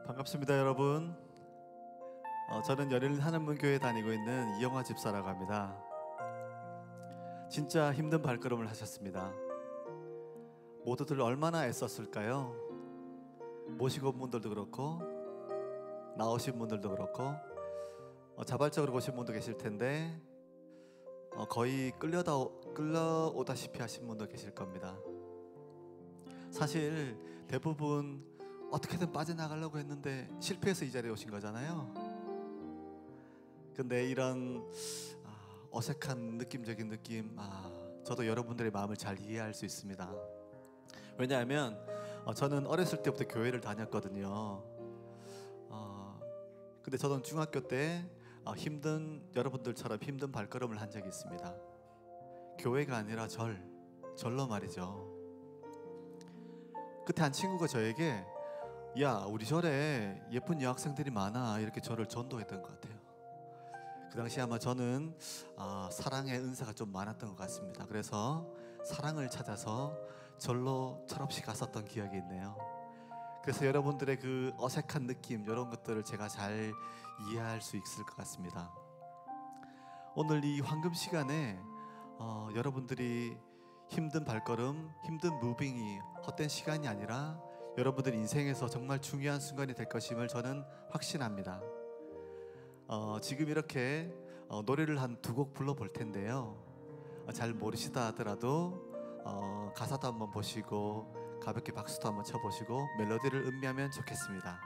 반갑습니다, 여러분. 저는 열일 하늘문교회 다니고 있는 이영화 집사라고 합니다. 진짜 힘든 발걸음을 하셨습니다. 모두들 얼마나 애썼을까요? 모시고 온 분들도 그렇고 나오신 분들도 그렇고 자발적으로 오신 분도 계실 텐데 거의 끌려오다시피 하신 분도 계실 겁니다. 사실 대부분 어떻게든 빠져나가려고 했는데 실패해서 이 자리에 오신 거잖아요. 근데 이런 어색한 느낌적인 느낌, 저도 여러분들의 마음을 잘 이해할 수 있습니다. 왜냐하면 저는 어렸을 때부터 교회를 다녔거든요. 근데 저는 중학교 때 여러분들처럼 힘든 발걸음을 한 적이 있습니다. 교회가 아니라 절로 말이죠. 그때 한 친구가 저에게 야, 우리 절에 예쁜 여학생들이 많아, 이렇게 저를 전도했던 것 같아요. 그 당시 아마 저는 사랑의 은사가 좀 많았던 것 같습니다. 그래서 사랑을 찾아서 절로 철없이 갔었던 기억이 있네요. 그래서 여러분들의 그 어색한 느낌, 이런 것들을 제가 잘 이해할 수 있을 것 같습니다. 오늘 이 황금 시간에 여러분들이 힘든 발걸음, 힘든 무빙이 헛된 시간이 아니라 여러분들 인생에서 정말 중요한 순간이 될 것임을 저는 확신합니다. 지금 이렇게 노래를 한 2곡 불러볼 텐데요. 잘 모르시다 하더라도 가사도 한번 보시고 가볍게 박수도 한번 쳐보시고 멜로디를 음미하면 좋겠습니다.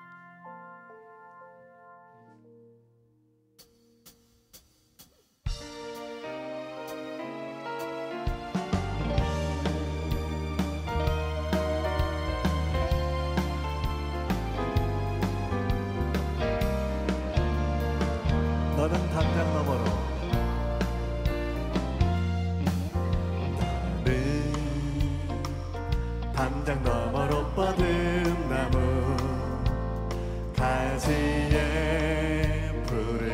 너는 담장 너머로, 너는 담장 너머로 뻗은 나무, 가지에 푸른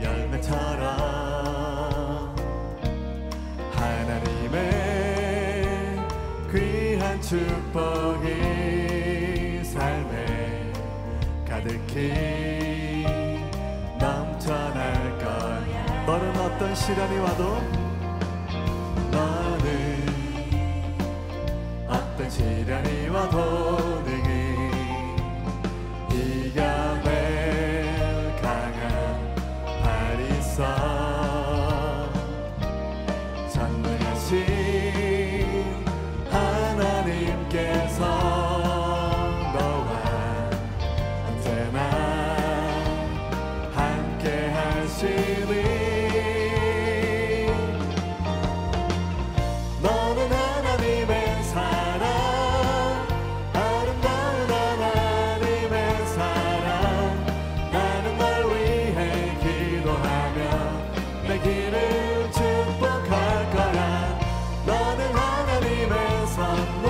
열매처럼 하나님의 귀한 축복이 삶에 가득히 넘쳐날 거야. 너는 어떤 시련이 와도, 너는 어떤 시련이 와도 능히 이겨낼 강한 팔이 있어. 전능하신 하나님께서 너와 언제나 너는 하나님의 사랑, 아름다운 하나님의 사랑. 나는 널 위해 기도하며 내 길을 축복할 거야. 너는 하나님의 선물,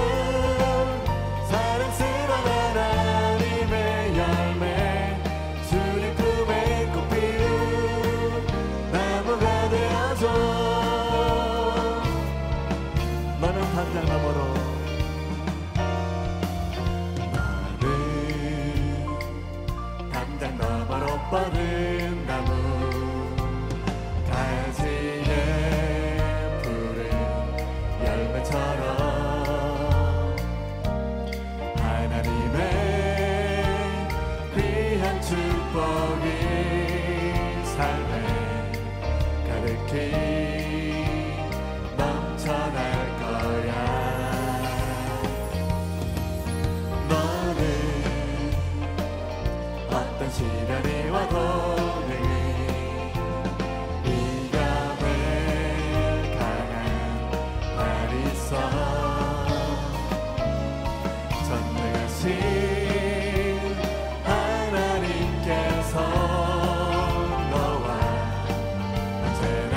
사랑스러운 하나님의 열매, 주님 품에 꼭 피운 나무가 되어줘. 너는 담장 너머로, 너는 담장 너머로 뻗은 나무, 가지에 푸른 열매처럼 하나님의 귀한 축복이 삶에 가득히 넘쳐날 거야. 너는 어떤 시련이 와도 능히 이겨낼 강한 팔이 있어. 전능하신 하나님께서 너와 언제나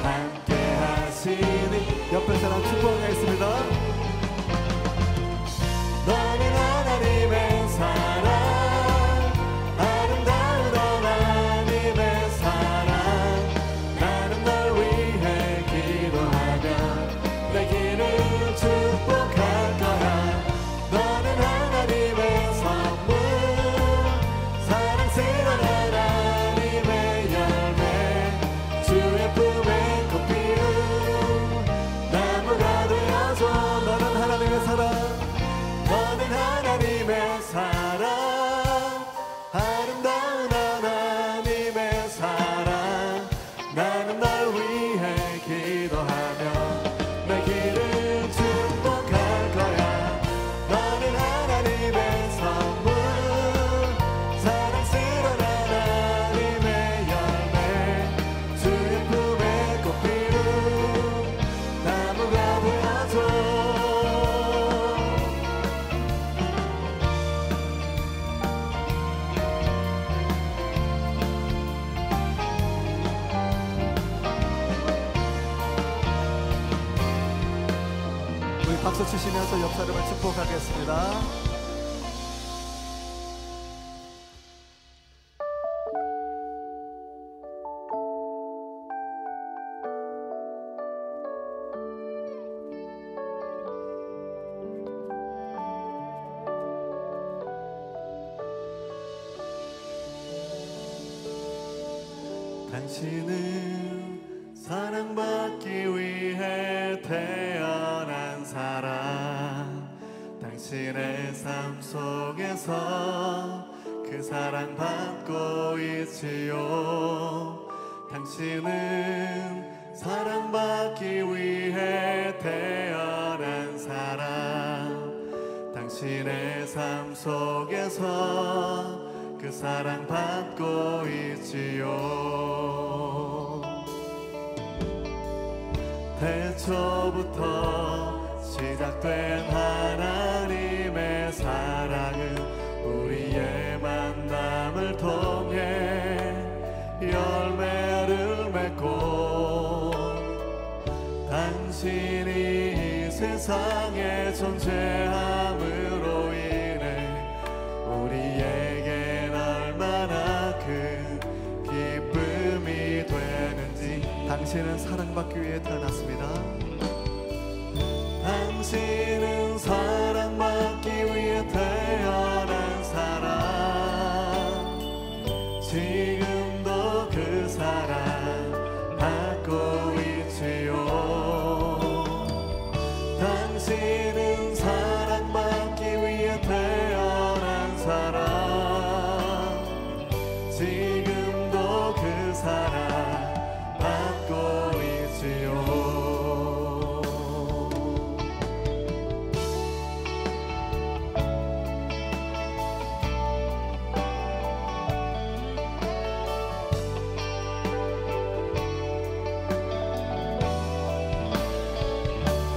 함께 하시니. 옆에 사람 축복하겠습니다. 너는 하나님의 사랑, 아름다운 하나님의 사랑. 나는 널 위해 기도하며 내 길을 축복할 거야. 치시면서 옆 사람을 축복하겠습니다. 당신은 사랑받기 위해 태어난 사람, 당신의 삶 속에서 그 사랑 받고 있지요. 당신은 사랑받기 위해 태어난 사람, 당신의 삶 속에서 그 사랑 받고 있지요. 태초부터 시작된 하나님의 사랑은 우리의 만남을 통해 열매를 맺고, 당신이 이 세상에 존재함으로 인해 우리에겐 얼마나 큰 기쁨이 되는지. 당신은 사랑받기 위해 태어났습니다. 당신은 사랑받기 위해 태어난 사람, 지금도 그 사랑 받고 있지요. 당신은 사랑받기 위해 태어난 사람, 지금도 그 사랑 받고 있지요.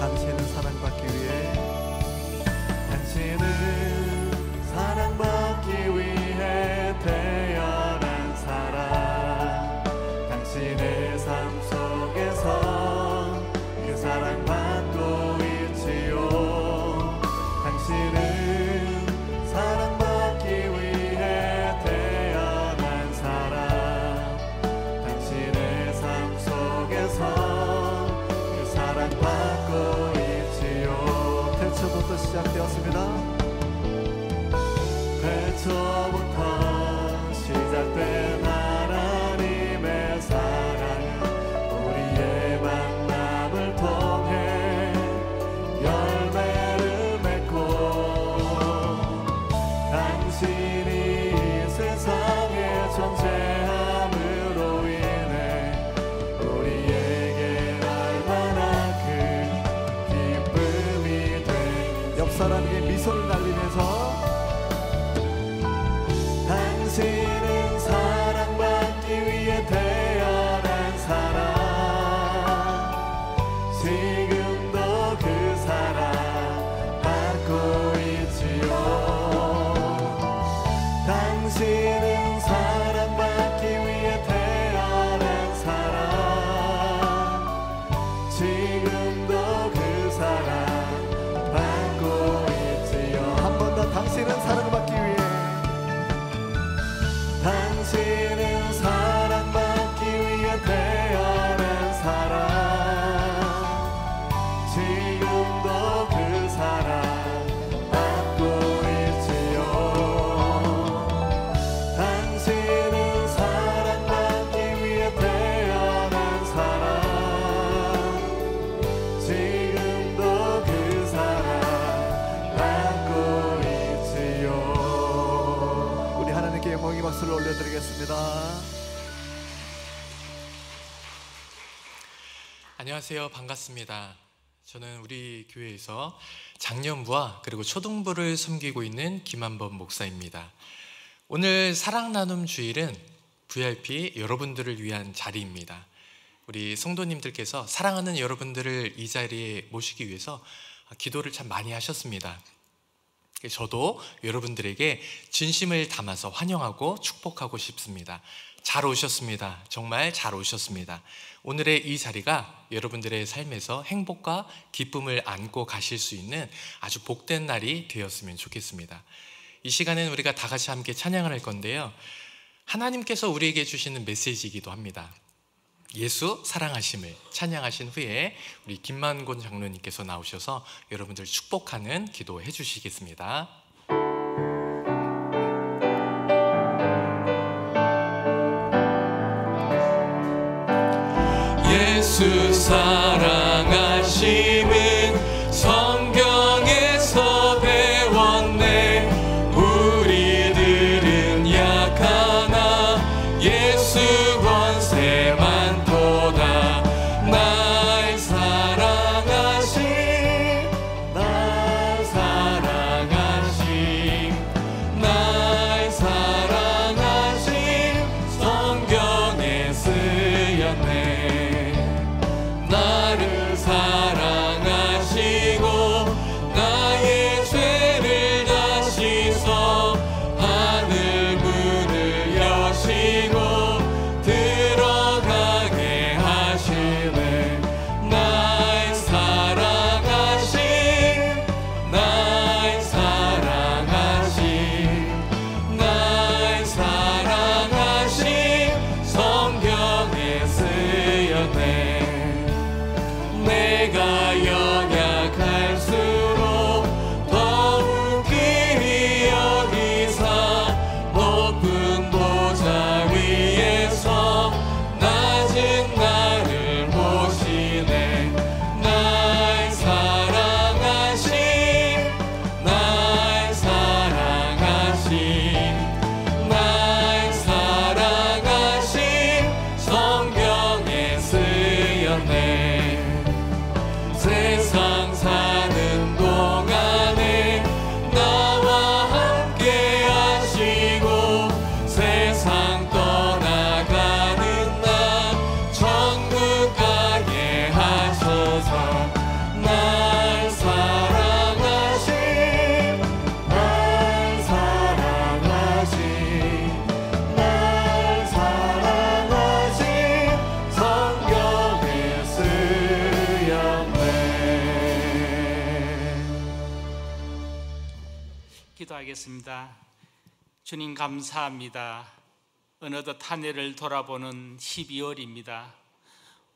당신은 사랑받기 위해, 당신은 사랑받기 위해 태어난 사람, 당신의 삶 속에서 그 사랑 받고 있지요. 당신은 사랑받기 위해 태어난 사람, 당신의 삶 속에서 그 사랑 받고 있지요. 태초부터 시작되었습니다. 태초부터 시작된 하나님의 사랑은 우리의 만남을 통해 열매를 맺고, 당신이 이 세상에 존재함으로 인해 우리에게 얼마나 큰 기쁨이 된. 옆 사람에게 미소를 날리면서 당신은 사랑받기 위해 태어난 사람, 지금도 그 사랑 받고 있지요. 당신은 사랑받기 위해 태어난 사람, 지금도 그 사랑 받고 있지요. 한 번 더. 당신은 사랑받기 위해, 당신은 사랑받기 위해 태어난 사람, 지금도 그 사랑 받고 있지요. 당신은 사랑받기 위해 태어난 사람, 지금도 그 사랑 받고 있지요. 우리 하나님께 영광의 박수를 올려드리겠습니다. 안녕하세요. 반갑습니다. 저는 우리 교회에서 장년부와 그리고 초등부를 섬기고 있는 김한범 목사입니다. 오늘 사랑 나눔 주일은 VIP 여러분들을 위한 자리입니다. 우리 성도님들께서 사랑하는 여러분들을 이 자리에 모시기 위해서 기도를 참 많이 하셨습니다. 저도 여러분들에게 진심을 담아서 환영하고 축복하고 싶습니다. 잘 오셨습니다. 정말 잘 오셨습니다. 오늘의 이 자리가 여러분들의 삶에서 행복과 기쁨을 안고 가실 수 있는 아주 복된 날이 되었으면 좋겠습니다. 이 시간에는 우리가 다 같이 함께 찬양을 할 건데요, 하나님께서 우리에게 주시는 메시지이기도 합니다. 예수 사랑하심을 찬양하신 후에 우리 김만곤 장로님께서 나오셔서 여러분들 축복하는 기도 해주시겠습니다. 예수 사랑하심은 성경에서 배웠네. 우리들은 약하나 예수 권세 많도다. 날 사랑하심, 날 사랑하심, 날 사랑하심 성경에 쓰였네. 나를 사랑하시고 나의 죄를 다시서 하늘 문을 여시고 들어가게 하시네. 날 사랑하심, 날 사랑하심, 날 사랑하심 성경에 쓰였네. 내가 연약할수록 더욱 귀히 여기사 높은 보좌 위에서 낮은 나를 모시네. 날 사랑하심, 날 사랑하심, 날 사랑하심 성경에 쓰였네. 세상 사는 동안에 나와 함께 하시고 세상 떠나가는 날 천국 가게 하소서. 날 사랑하심, 날 사랑하심, 날 사랑하심 성경에 쓰였네. 기도하겠습니다. 주님 감사합니다. 어느덧 한 해를 돌아보는 12월입니다.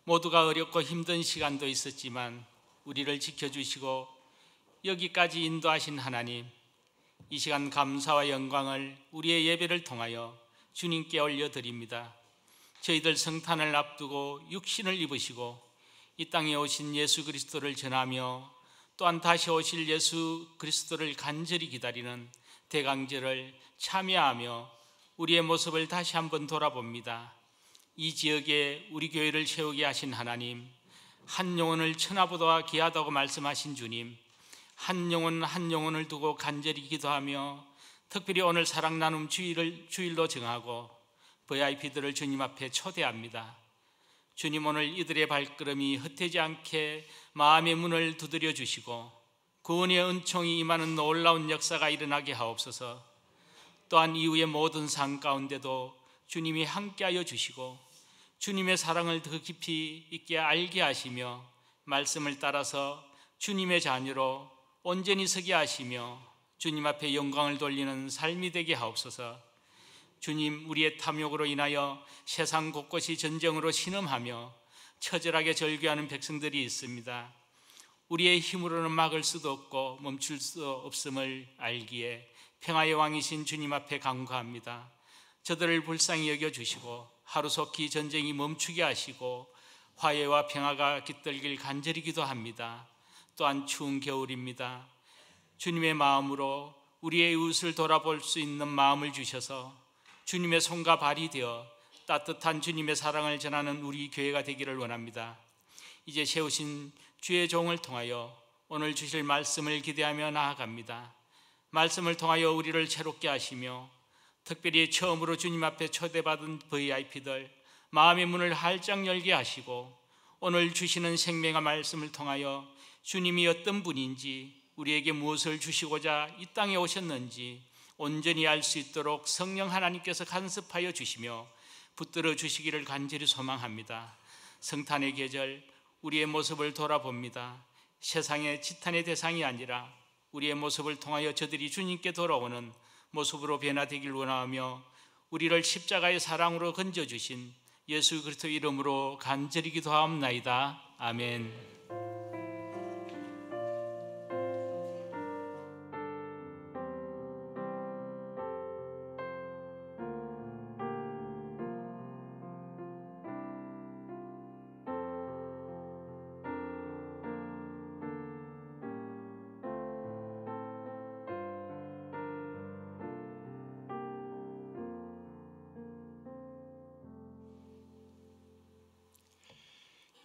모두가 어렵고 힘든 시간도 있었지만 우리를 지켜주시고 여기까지 인도하신 하나님, 이 시간 감사와 영광을 우리의 예배를 통하여 주님께 올려드립니다. 저희들 성탄을 앞두고 육신을 입으시고 이 땅에 오신 예수 그리스도를 전하며 또한 다시 오실 예수 그리스도를 간절히 기다리는 대강절을 참여하며 우리의 모습을 다시 한번 돌아봅니다. 이 지역에 우리 교회를 세우게 하신 하나님, 한 영혼을 천하보다 귀하다고 말씀하신 주님, 한 영혼을 두고 간절히 기도하며 특별히 오늘 사랑 나눔 주일로 정하고 VIP들을 주님 앞에 초대합니다. 주님, 오늘 이들의 발걸음이 흩어지지 않게 마음의 문을 두드려 주시고 구원의 은총이 임하는 놀라운 역사가 일어나게 하옵소서. 또한 이후의 모든 삶 가운데도 주님이 함께하여 주시고 주님의 사랑을 더 깊이 있게 알게 하시며 말씀을 따라서 주님의 자녀로 온전히 서게 하시며 주님 앞에 영광을 돌리는 삶이 되게 하옵소서. 주님, 우리의 탐욕으로 인하여 세상 곳곳이 전쟁으로 신음하며 처절하게 절규하는 백성들이 있습니다. 우리의 힘으로는 막을 수도 없고 멈출 수 없음을 알기에 평화의 왕이신 주님 앞에 간구합니다. 저들을 불쌍히 여겨주시고 하루속히 전쟁이 멈추게 하시고 화해와 평화가 깃들길 간절히 기도합니다. 또한 추운 겨울입니다. 주님의 마음으로 우리의 이웃을 돌아볼 수 있는 마음을 주셔서 주님의 손과 발이 되어 따뜻한 주님의 사랑을 전하는 우리 교회가 되기를 원합니다. 이제 세우신 주의 종을 통하여 오늘 주실 말씀을 기대하며 나아갑니다. 말씀을 통하여 우리를 새롭게 하시며 특별히 처음으로 주님 앞에 초대받은 VIP들 마음의 문을 활짝 열게 하시고 오늘 주시는 생명의 말씀을 통하여 주님이 어떤 분인지, 우리에게 무엇을 주시고자 이 땅에 오셨는지 온전히 알 수 있도록 성령 하나님께서 간섭하여 주시며 붙들어 주시기를 간절히 소망합니다. 성탄의 계절, 우리의 모습을 돌아봅니다. 세상의 지탄의 대상이 아니라 우리의 모습을 통하여 저들이 주님께 돌아오는 모습으로 변화되길 원하며 우리를 십자가의 사랑으로 건져주신 예수 그리스도 이름으로 간절히 기도하옵나이다. 아멘.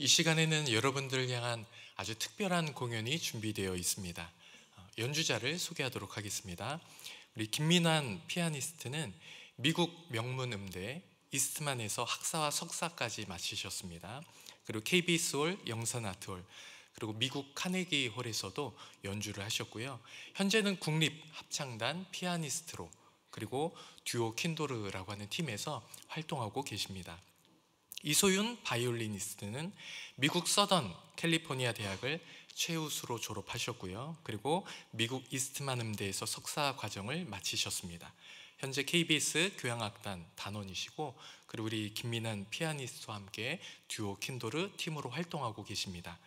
이 시간에는 여러분들을 향한 아주 특별한 공연이 준비되어 있습니다. 연주자를 소개하도록 하겠습니다. 우리 김민환 피아니스트는 미국 명문 음대 이스트만에서 학사와 석사까지 마치셨습니다. 그리고 KBS 홀, 영산 아트홀, 그리고 미국 카네기 홀에서도 연주를 하셨고요. 현재는 국립 합창단 피아니스트로 그리고 듀오 킨도르라고 하는 팀에서 활동하고 계십니다. 이소윤 바이올리니스트는 미국 서던 캘리포니아 대학을 최우수로 졸업하셨고요. 그리고 미국 이스트만 음대에서 석사 과정을 마치셨습니다. 현재 KBS 교향악단 단원이시고 그리고 우리 김민환 피아니스트와 함께 듀오 킨도르 팀으로 활동하고 계십니다.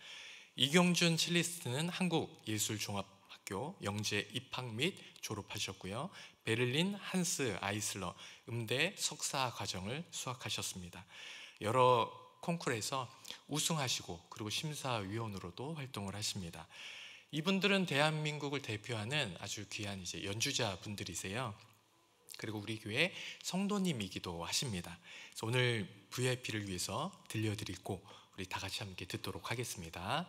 이경준 첼리스트는 한국예술종합학교 영재 입학 및 졸업하셨고요. 베를린 한스 아이슬러 음대 석사 과정을 수학하셨습니다. 여러 콩쿠르에서 우승하시고 그리고 심사위원으로도 활동을 하십니다. 이분들은 대한민국을 대표하는 아주 귀한 연주자 분들이세요. 그리고 우리 교회 성도님이기도 하십니다. 그래서 오늘 VIP를 위해서 들려드릴 곡 우리 다 같이 함께 듣도록 하겠습니다.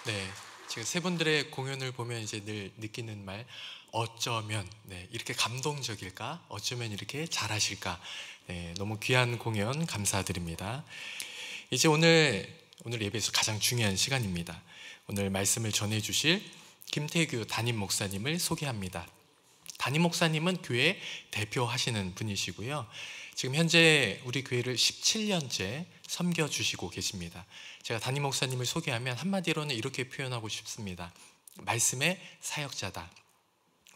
네, 제가 세 분들의 공연을 보면 이제 늘 느끼는 말, 어쩌면 이렇게 감동적일까? 어쩌면 이렇게 잘하실까? 네, 너무 귀한 공연 감사드립니다. 이제 오늘 예배에서 가장 중요한 시간입니다. 오늘 말씀을 전해주실 김태규 담임 목사님을 소개합니다. 담임 목사님은 교회 대표하시는 분이시고요. 지금 현재 우리 교회를 17년째 섬겨주시고 계십니다. 제가 담임 목사님을 소개하면 한마디로는 이렇게 표현하고 싶습니다. 말씀의 사역자다.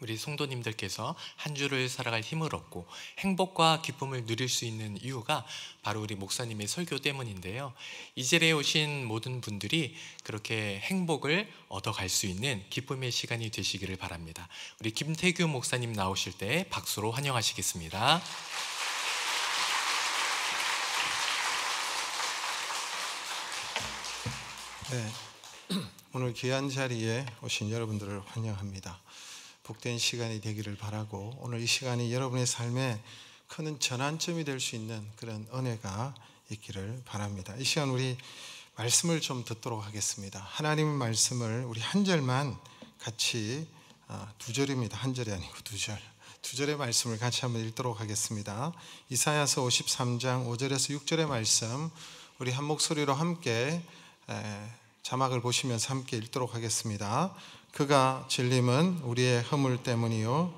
우리 성도님들께서 한 주를 살아갈 힘을 얻고 행복과 기쁨을 누릴 수 있는 이유가 바로 우리 목사님의 설교 때문인데요. 이 자리에 오신 모든 분들이 그렇게 행복을 얻어갈 수 있는 기쁨의 시간이 되시기를 바랍니다. 우리 김태규 목사님 나오실 때 박수로 환영하시겠습니다. 네, 오늘 귀한 자리에 오신 여러분들을 환영합니다. 복된 시간이 되기를 바라고, 오늘 이 시간이 여러분의 삶에 큰 전환점이 될 수 있는 그런 은혜가 있기를 바랍니다. 이 시간 우리 말씀을 좀 듣도록 하겠습니다. 하나님의 말씀을 우리 한 절만 같이, 두 절입니다. 한 절이 아니고 두 절. 두 절의 말씀을 같이 한번 읽도록 하겠습니다. 이사야서 53장 5절에서 6절의 말씀, 우리 한 목소리로 함께 자막을 보시면서 함께 읽도록 하겠습니다. 그가 질림은 우리의 허물 때문이요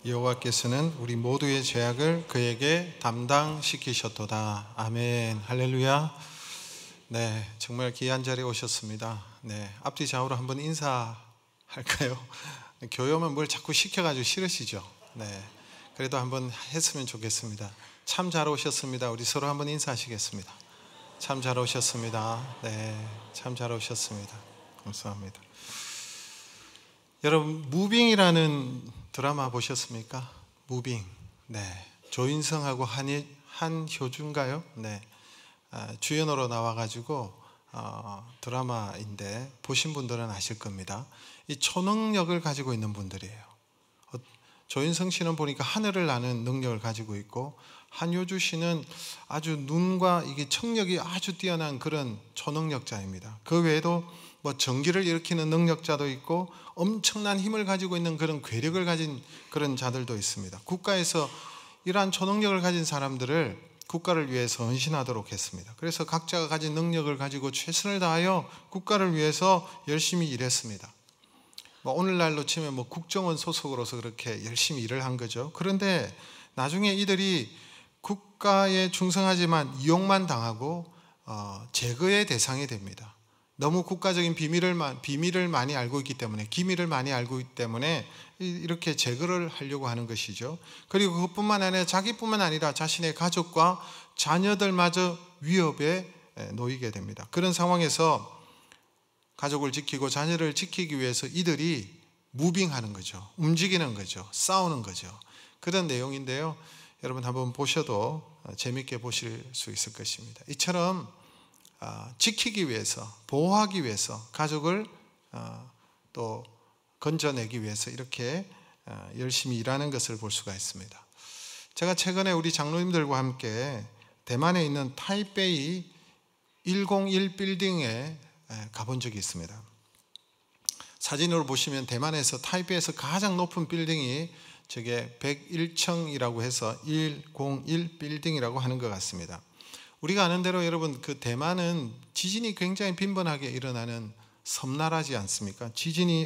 여호와께서는 우리 모두의 죄악을 그에게 담당시키셨도다. 아멘. 할렐루야. 네, 정말 귀한 자리에 오셨습니다. 네, 앞뒤 좌우로 한번 인사할까요? 교회오면 뭘 자꾸 시켜가지고 싫으시죠? 네, 그래도 한번 했으면 좋겠습니다. 참 잘 오셨습니다. 우리 서로 한번 인사하시겠습니다. 참 잘 오셨습니다. 네, 참 잘 오셨습니다. 감사합니다. 여러분, 무빙이라는 드라마 보셨습니까? 무빙. 네, 조인성하고 한효주인가요? 네. 주연으로 나와가지고 드라마인데 보신 분들은 아실 겁니다. 이 초능력을 가지고 있는 분들이에요. 조인성 씨는 보니까 하늘을 나는 능력을 가지고 있고, 한효주 씨는 아주 눈과 이게 청력이 아주 뛰어난 그런 초능력자입니다. 그 외에도 뭐 전기를 일으키는 능력자도 있고 엄청난 힘을 가지고 있는 그런 괴력을 가진 그런 자들도 있습니다. 국가에서 이러한 초능력을 가진 사람들을 국가를 위해서 헌신하도록 했습니다. 그래서 각자가 가진 능력을 가지고 최선을 다하여 국가를 위해서 열심히 일했습니다. 뭐 오늘날로 치면 뭐 국정원 소속으로서 그렇게 열심히 일을 한 거죠. 그런데 나중에 이들이 국가에 충성하지만 이용만 당하고 제거의 대상이 됩니다. 너무 국가적인 비밀을 많이 알고 있기 때문에, 기밀을 많이 알고 있기 때문에 이렇게 제거를 하려고 하는 것이죠. 그리고 그것뿐만 아니라 자기뿐만 아니라 자신의 가족과 자녀들마저 위협에 놓이게 됩니다. 그런 상황에서 가족을 지키고 자녀를 지키기 위해서 이들이 무빙하는 거죠. 움직이는 거죠. 싸우는 거죠. 그런 내용인데요. 여러분 한번 보셔도 재밌게 보실 수 있을 것입니다. 이처럼 지키기 위해서, 보호하기 위해서, 가족을 또 건져내기 위해서 이렇게 열심히 일하는 것을 볼 수가 있습니다. 제가 최근에 우리 장로님들과 함께 대만에 있는 타이베이 101 빌딩에 가본 적이 있습니다. 사진으로 보시면 대만에서 타이베이에서 가장 높은 빌딩이 저게 101층이라고 해서 101 빌딩이라고 하는 것 같습니다. 우리가 아는 대로 여러분, 그 대만은 지진이 굉장히 빈번하게 일어나는 섬나라지 않습니까?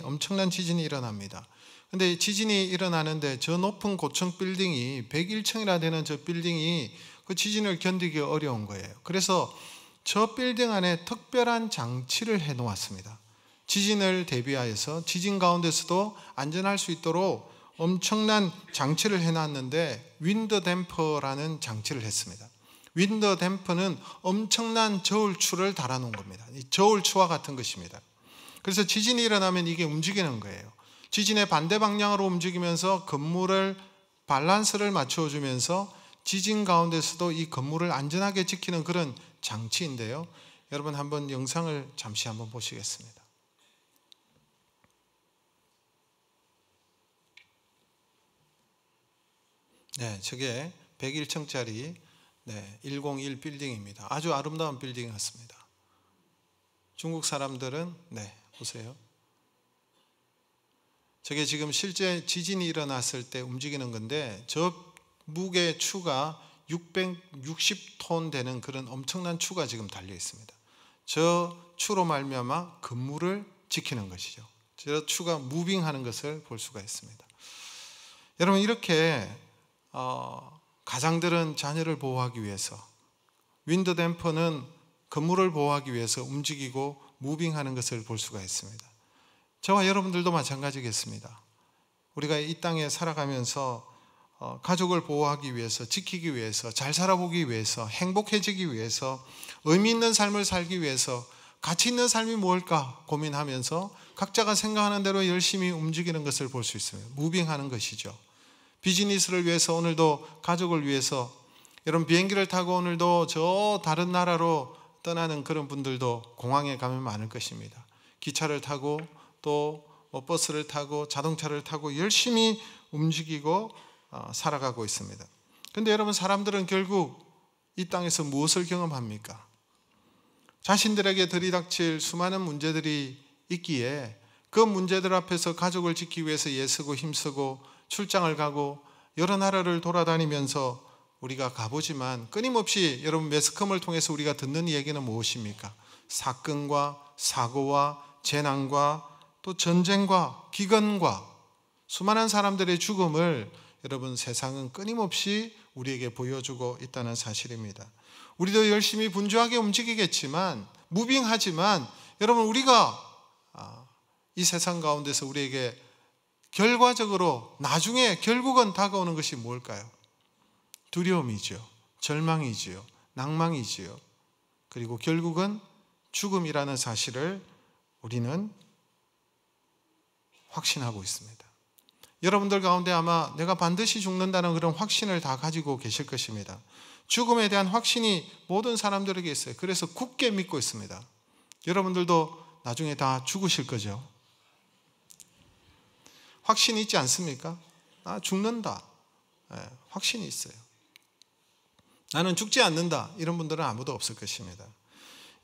엄청난 지진이 일어납니다. 근데 지진이 일어나는데 저 높은 고층 빌딩이 101층이나 되는 저 빌딩이 그 지진을 견디기 어려운 거예요. 그래서 저 빌딩 안에 특별한 장치를 해 놓았습니다. 지진을 대비하여서 지진 가운데서도 안전할 수 있도록 엄청난 장치를 해놨는데 윈드 댐퍼라는 장치를 했습니다. 윈드 댐퍼는 엄청난 저울추를 달아놓은 겁니다. 이 저울추와 같은 것입니다. 그래서 지진이 일어나면 이게 움직이는 거예요. 지진의 반대 방향으로 움직이면서 건물을 밸런스를 맞춰주면서 지진 가운데서도 이 건물을 안전하게 지키는 그런 장치인데요. 여러분 한번 영상을 잠시 한번 보시겠습니다. 네, 저게 101층짜리 101 빌딩입니다. 아주 아름다운 빌딩이었습니다. 중국 사람들은 보세요. 저게 지금 실제 지진이 일어났을 때 움직이는 건데 저 무게 추가 660톤 되는 그런 엄청난 추가 지금 달려 있습니다. 저 추로 말미암아 건물을 지키는 것이죠. 저 추가 무빙하는 것을 볼 수가 있습니다. 여러분 이렇게 가장들은 자녀를 보호하기 위해서, 윈드 댐퍼는 건물을 보호하기 위해서 움직이고 무빙하는 것을 볼 수가 있습니다. 저와 여러분들도 마찬가지겠습니다. 우리가 이 땅에 살아가면서 가족을 보호하기 위해서, 지키기 위해서, 잘 살아보기 위해서, 행복해지기 위해서, 의미 있는 삶을 살기 위해서 가치 있는 삶이 뭘까 고민하면서 각자가 생각하는 대로 열심히 움직이는 것을 볼 수 있습니다. 무빙하는 것이죠. 비즈니스를 위해서, 오늘도 가족을 위해서 여러분 비행기를 타고 오늘도 저 다른 나라로 떠나는 그런 분들도 공항에 가면 많을 것입니다. 기차를 타고 또 버스를 타고 자동차를 타고 열심히 움직이고 살아가고 있습니다. 그런데 여러분 사람들은 결국 이 땅에서 무엇을 경험합니까? 자신들에게 들이닥칠 수많은 문제들이 있기에 그 문제들 앞에서 가족을 지키기 위해서 애쓰고 힘쓰고 출장을 가고 여러 나라를 돌아다니면서 우리가 가보지만 끊임없이 여러분 매스컴을 통해서 우리가 듣는 얘기는 무엇입니까? 사건과 사고와 재난과 또 전쟁과 기근과 수많은 사람들의 죽음을 여러분 세상은 끊임없이 우리에게 보여주고 있다는 사실입니다. 우리도 열심히 분주하게 움직이겠지만 무빙하지만 여러분 우리가 이 세상 가운데서 우리에게 결과적으로 나중에 결국은 다가오는 것이 뭘까요? 두려움이죠. 절망이지요. 낭망이지요. 그리고 결국은 죽음이라는 사실을 우리는 확신하고 있습니다. 여러분들 가운데 아마 내가 반드시 죽는다는 그런 확신을 다 가지고 계실 것입니다. 죽음에 대한 확신이 모든 사람들에게 있어요. 그래서 굳게 믿고 있습니다. 여러분들도 나중에 다 죽으실 거죠. 확신이 있지 않습니까? 죽는다. 확신이 있어요. 나는 죽지 않는다. 이런 분들은 아무도 없을 것입니다.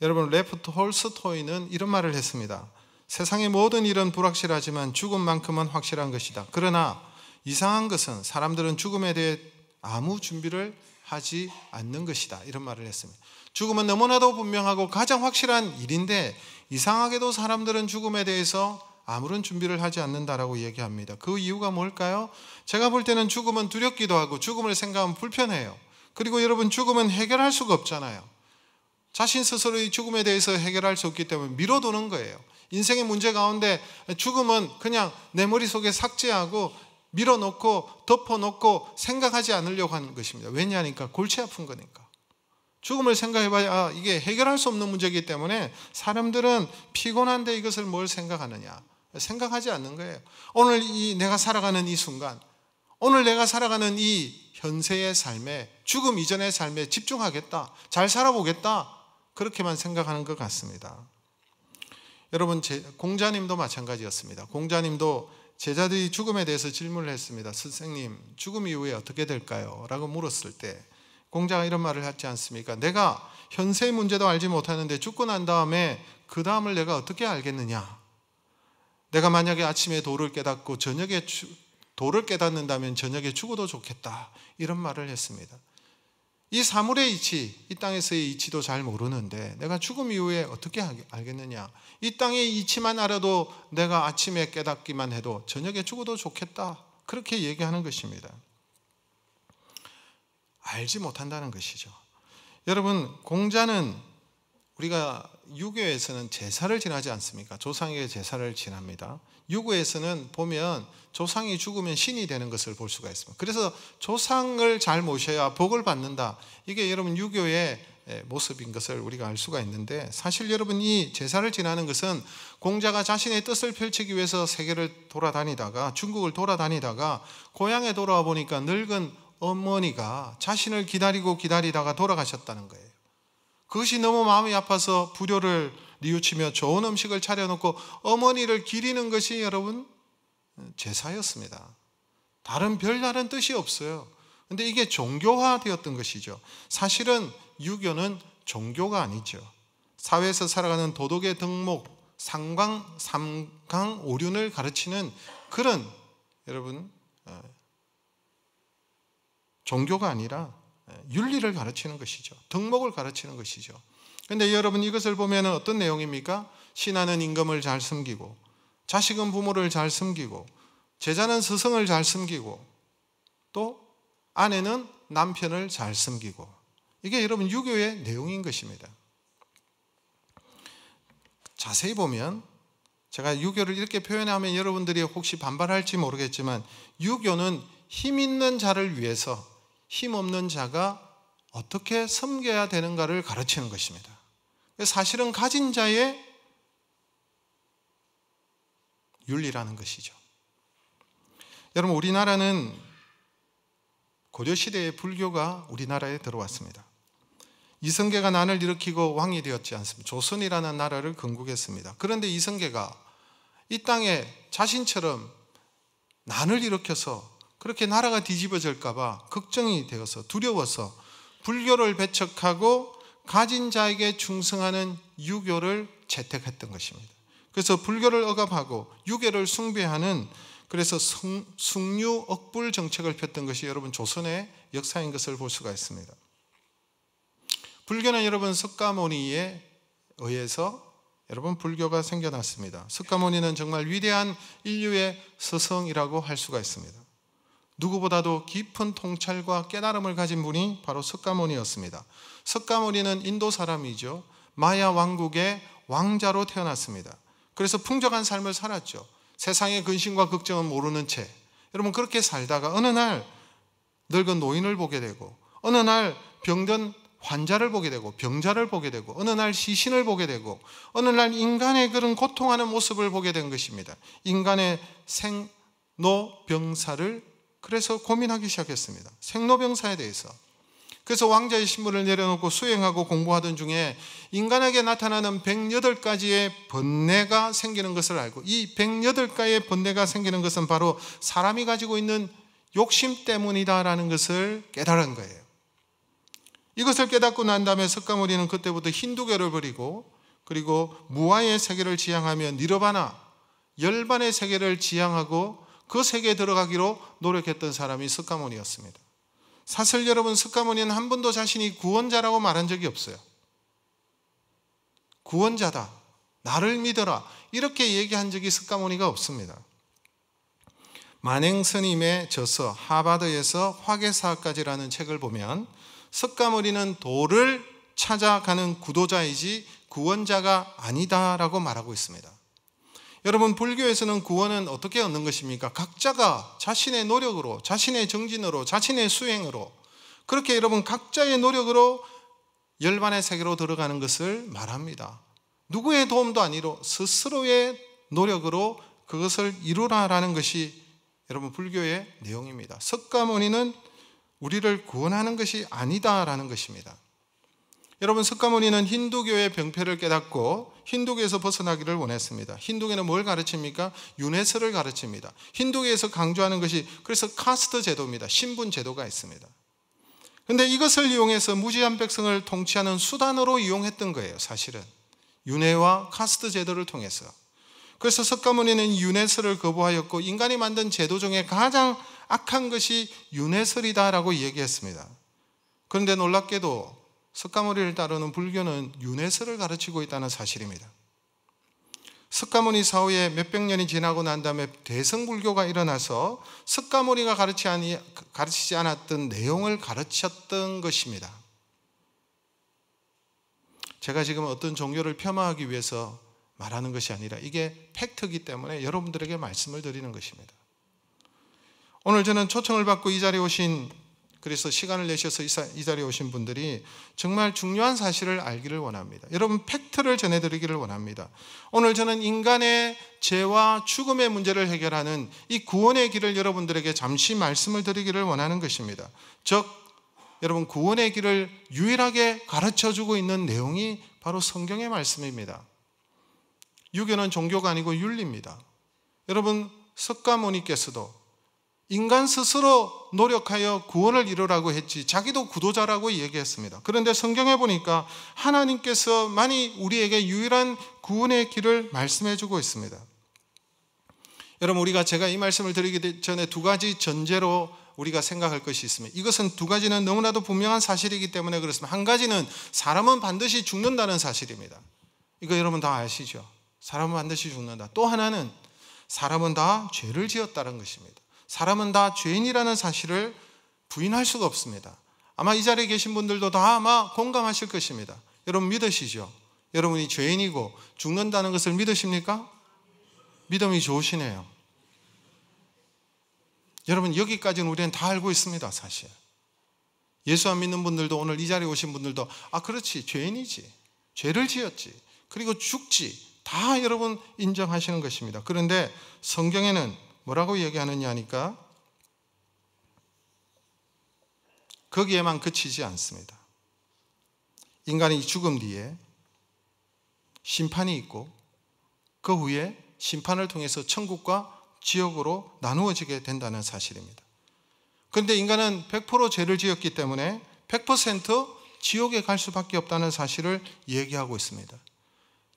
여러분 레프 톨스토이는 이런 말을 했습니다. 세상의 모든 일은 불확실하지만 죽음만큼은 확실한 것이다. 그러나 이상한 것은 사람들은 죽음에 대해 아무 준비를 하지 않는 것이다. 이런 말을 했습니다. 죽음은 너무나도 분명하고 가장 확실한 일인데 이상하게도 사람들은 죽음에 대해서 아무런 준비를 하지 않는다라고 얘기합니다. 그 이유가 뭘까요? 제가 볼 때는 죽음은 두렵기도 하고 죽음을 생각하면 불편해요. 그리고 여러분 죽음은 해결할 수가 없잖아요. 자신 스스로의 죽음에 대해서 해결할 수 없기 때문에 미뤄두는 거예요. 인생의 문제 가운데 죽음은 그냥 내 머릿속에 삭제하고 밀어놓고 덮어놓고 생각하지 않으려고 하는 것입니다. 왜냐하니까 골치 아픈 거니까. 죽음을 생각해봐야 이게 해결할 수 없는 문제이기 때문에 사람들은 피곤한데 이것을 뭘 생각하느냐? 생각하지 않는 거예요. 오늘 내가 살아가는 이 순간, 오늘 내가 살아가는 이 현세의 삶에, 죽음 이전의 삶에 집중하겠다. 잘 살아보겠다. 그렇게만 생각하는 것 같습니다. 여러분 공자님도 마찬가지였습니다. 공자님도 제자들이 죽음에 대해서 질문을 했습니다. 선생님, 죽음 이후에 어떻게 될까요? 라고 물었을 때 공자가 이런 말을 하지 않습니까? 내가 현세의 문제도 알지 못하는데 죽고 난 다음에 그 다음을 내가 어떻게 알겠느냐? 내가 만약에 아침에 도를 깨닫고 저녁에 도를 깨닫는다면 저녁에 죽어도 좋겠다. 이런 말을 했습니다. 이 사물의 이치, 이 땅에서의 이치도 잘 모르는데 내가 죽음 이후에 어떻게 알겠느냐? 이 땅의 이치만 알아도 내가 아침에 깨닫기만 해도 저녁에 죽어도 좋겠다. 그렇게 얘기하는 것입니다. 알지 못한다는 것이죠. 여러분, 공자는 우리가 유교에서는 제사를 지내지 않습니까? 조상에게 제사를 지냅니다. 유교에서는 보면 조상이 죽으면 신이 되는 것을 볼 수가 있습니다. 그래서 조상을 잘 모셔야 복을 받는다. 이게 여러분 유교의 모습인 것을 우리가 알 수가 있는데 사실 여러분 이 제사를 지내는 것은 공자가 자신의 뜻을 펼치기 위해서 세계를 돌아다니다가 중국을 돌아다니다가 고향에 돌아와 보니까 늙은 어머니가 자신을 기다리다가 돌아가셨다는 거예요. 그것이 너무 마음이 아파서 불효를 뉘우치며 좋은 음식을 차려놓고 어머니를 기리는 것이 여러분 제사였습니다. 별다른 뜻이 없어요. 근데 이게 종교화되었던 것이죠. 사실은 유교는 종교가 아니죠. 사회에서 살아가는 도덕의 덕목, 삼강 오륜을 가르치는 그런 여러분 종교가 아니라 윤리를 가르치는 것이죠. 덕목을 가르치는 것이죠. 그런데 여러분 이것을 보면 어떤 내용입니까? 신하는 임금을 잘 섬기고, 자식은 부모를 잘 섬기고, 제자는 스승을 잘 섬기고, 또 아내는 남편을 잘 섬기고. 이게 여러분 유교의 내용인 것입니다. 자세히 보면 제가 유교를 이렇게 표현하면 여러분들이 혹시 반발할지 모르겠지만 유교는 힘 있는 자를 위해서 힘 없는 자가 어떻게 섬겨야 되는가를 가르치는 것입니다. 사실은 가진 자의 윤리라는 것이죠. 여러분 우리나라는 고려시대의 불교가 우리나라에 들어왔습니다. 이성계가 난을 일으키고 왕이 되었지 않습니까? 조선이라는 나라를 건국했습니다. 그런데 이성계가 이 땅에 자신처럼 난을 일으켜서 그렇게 나라가 뒤집어질까 봐 걱정이 되어서 두려워서 불교를 배척하고 가진 자에게 충성하는 유교를 채택했던 것입니다. 그래서 불교를 억압하고 유교를 숭배하는, 그래서 숭유억불 정책을 폈던 것이 여러분 조선의 역사인 것을 볼 수가 있습니다. 불교는 여러분 석가모니에 의해서 여러분 불교가 생겨났습니다. 석가모니는 정말 위대한 인류의 스승이라고 할 수가 있습니다. 누구보다도 깊은 통찰과 깨달음을 가진 분이 바로 석가모니였습니다. 석가모니는 인도 사람이죠. 마야 왕국의 왕자로 태어났습니다. 그래서 풍족한 삶을 살았죠. 세상의 근심과 걱정은 모르는 채 여러분 그렇게 살다가 어느 날 늙은 노인을 보게 되고, 어느 날 병든 환자를 보게 되고, 병자를 보게 되고, 어느 날 시신을 보게 되고, 어느 날 인간의 그런 고통하는 모습을 보게 된 것입니다. 인간의 생로병사를 그래서 고민하기 시작했습니다. 생로병사에 대해서. 그래서 왕자의 신분을 내려놓고 수행하고 공부하던 중에 인간에게 나타나는 108가지의 번뇌가 생기는 것을 알고, 이 108가지의 번뇌가 생기는 것은 바로 사람이 가지고 있는 욕심 때문이다라는 것을 깨달은 거예요. 이것을 깨닫고 난 다음에 석가모니는 그때부터 힌두교를 버리고, 그리고 무아의 세계를 지향하며 니르바나, 열반의 세계를 지향하고 그 세계에 들어가기로 노력했던 사람이 석가모니였습니다. 사실 여러분 석가모니는 한 번도 자신이 구원자라고 말한 적이 없어요. 구원자다, 나를 믿어라, 이렇게 얘기한 적이 석가모니가 없습니다. 만행스님의 저서 하바드에서 화계사까지라는 책을 보면 석가모니는 도를 찾아가는 구도자이지 구원자가 아니다라고 말하고 있습니다. 여러분 불교에서는 구원은 어떻게 얻는 것입니까? 각자가 자신의 노력으로, 자신의 정진으로, 자신의 수행으로, 그렇게 여러분 각자의 노력으로 열반의 세계로 들어가는 것을 말합니다. 누구의 도움도 아니로 스스로의 노력으로 그것을 이루라라는 것이 여러분 불교의 내용입니다. 석가모니는 우리를 구원하는 것이 아니다라는 것입니다. 여러분 석가모니는 힌두교의 병폐를 깨닫고 힌두교에서 벗어나기를 원했습니다. 힌두교는 뭘 가르칩니까? 윤회설을 가르칩니다. 힌두교에서 강조하는 것이 그래서 카스트 제도입니다. 신분 제도가 있습니다. 그런데 이것을 이용해서 무지한 백성을 통치하는 수단으로 이용했던 거예요. 사실은 윤회와 카스트 제도를 통해서. 그래서 석가모니는 윤회설을 거부하였고 인간이 만든 제도 중에 가장 악한 것이 윤회설이다라고 얘기했습니다. 그런데 놀랍게도 석가모니를 따르는 불교는 윤회설을 가르치고 있다는 사실입니다. 석가모니 사후에 몇백 년이 지나고 난 다음에 대성불교가 일어나서 석가모니가 가르치지 않았던 내용을 가르쳤던 것입니다. 제가 지금 어떤 종교를 폄하하기 위해서 말하는 것이 아니라 이게 팩트이기 때문에 여러분들에게 말씀을 드리는 것입니다. 오늘 저는 초청을 받고 이 자리에 오신, 그래서 시간을 내셔서 이 자리에 오신 분들이 정말 중요한 사실을 알기를 원합니다. 여러분 팩트를 전해드리기를 원합니다. 오늘 저는 인간의 죄와 죽음의 문제를 해결하는 이 구원의 길을 여러분들에게 잠시 말씀을 드리기를 원하는 것입니다. 즉 여러분 구원의 길을 유일하게 가르쳐주고 있는 내용이 바로 성경의 말씀입니다. 유교는 종교가 아니고 윤리입니다. 여러분 석가모니께서도 인간 스스로 노력하여 구원을 이루라고 했지 자기도 구도자라고 얘기했습니다. 그런데 성경에 보니까 하나님께서만이 우리에게 유일한 구원의 길을 말씀해 주고 있습니다. 여러분 제가 이 말씀을 드리기 전에 두 가지 전제로 우리가 생각할 것이 있습니다. 이것은 두 가지는 너무나도 분명한 사실이기 때문에 그렇습니다. 한 가지는 사람은 반드시 죽는다는 사실입니다. 이거 여러분 다 아시죠? 사람은 반드시 죽는다. 또 하나는 사람은 다 죄를 지었다는 것입니다. 사람은 다 죄인이라는 사실을 부인할 수가 없습니다. 아마 이 자리에 계신 분들도 다 아마 공감하실 것입니다. 여러분 믿으시죠? 여러분이 죄인이고 죽는다는 것을 믿으십니까? 믿음이 좋으시네요. 여러분 여기까지는 우리는 다 알고 있습니다. 사실 예수 안 믿는 분들도 오늘 이 자리에 오신 분들도 그렇지 죄인이지, 죄를 지었지, 그리고 죽지, 다 여러분 인정하시는 것입니다. 그런데 성경에는 뭐라고 얘기하느냐 하니까 거기에만 그치지 않습니다. 인간이 죽음 뒤에 심판이 있고 그 후에 심판을 통해서 천국과 지옥으로 나누어지게 된다는 사실입니다. 그런데 인간은 100% 죄를 지었기 때문에 100% 지옥에 갈 수밖에 없다는 사실을 얘기하고 있습니다.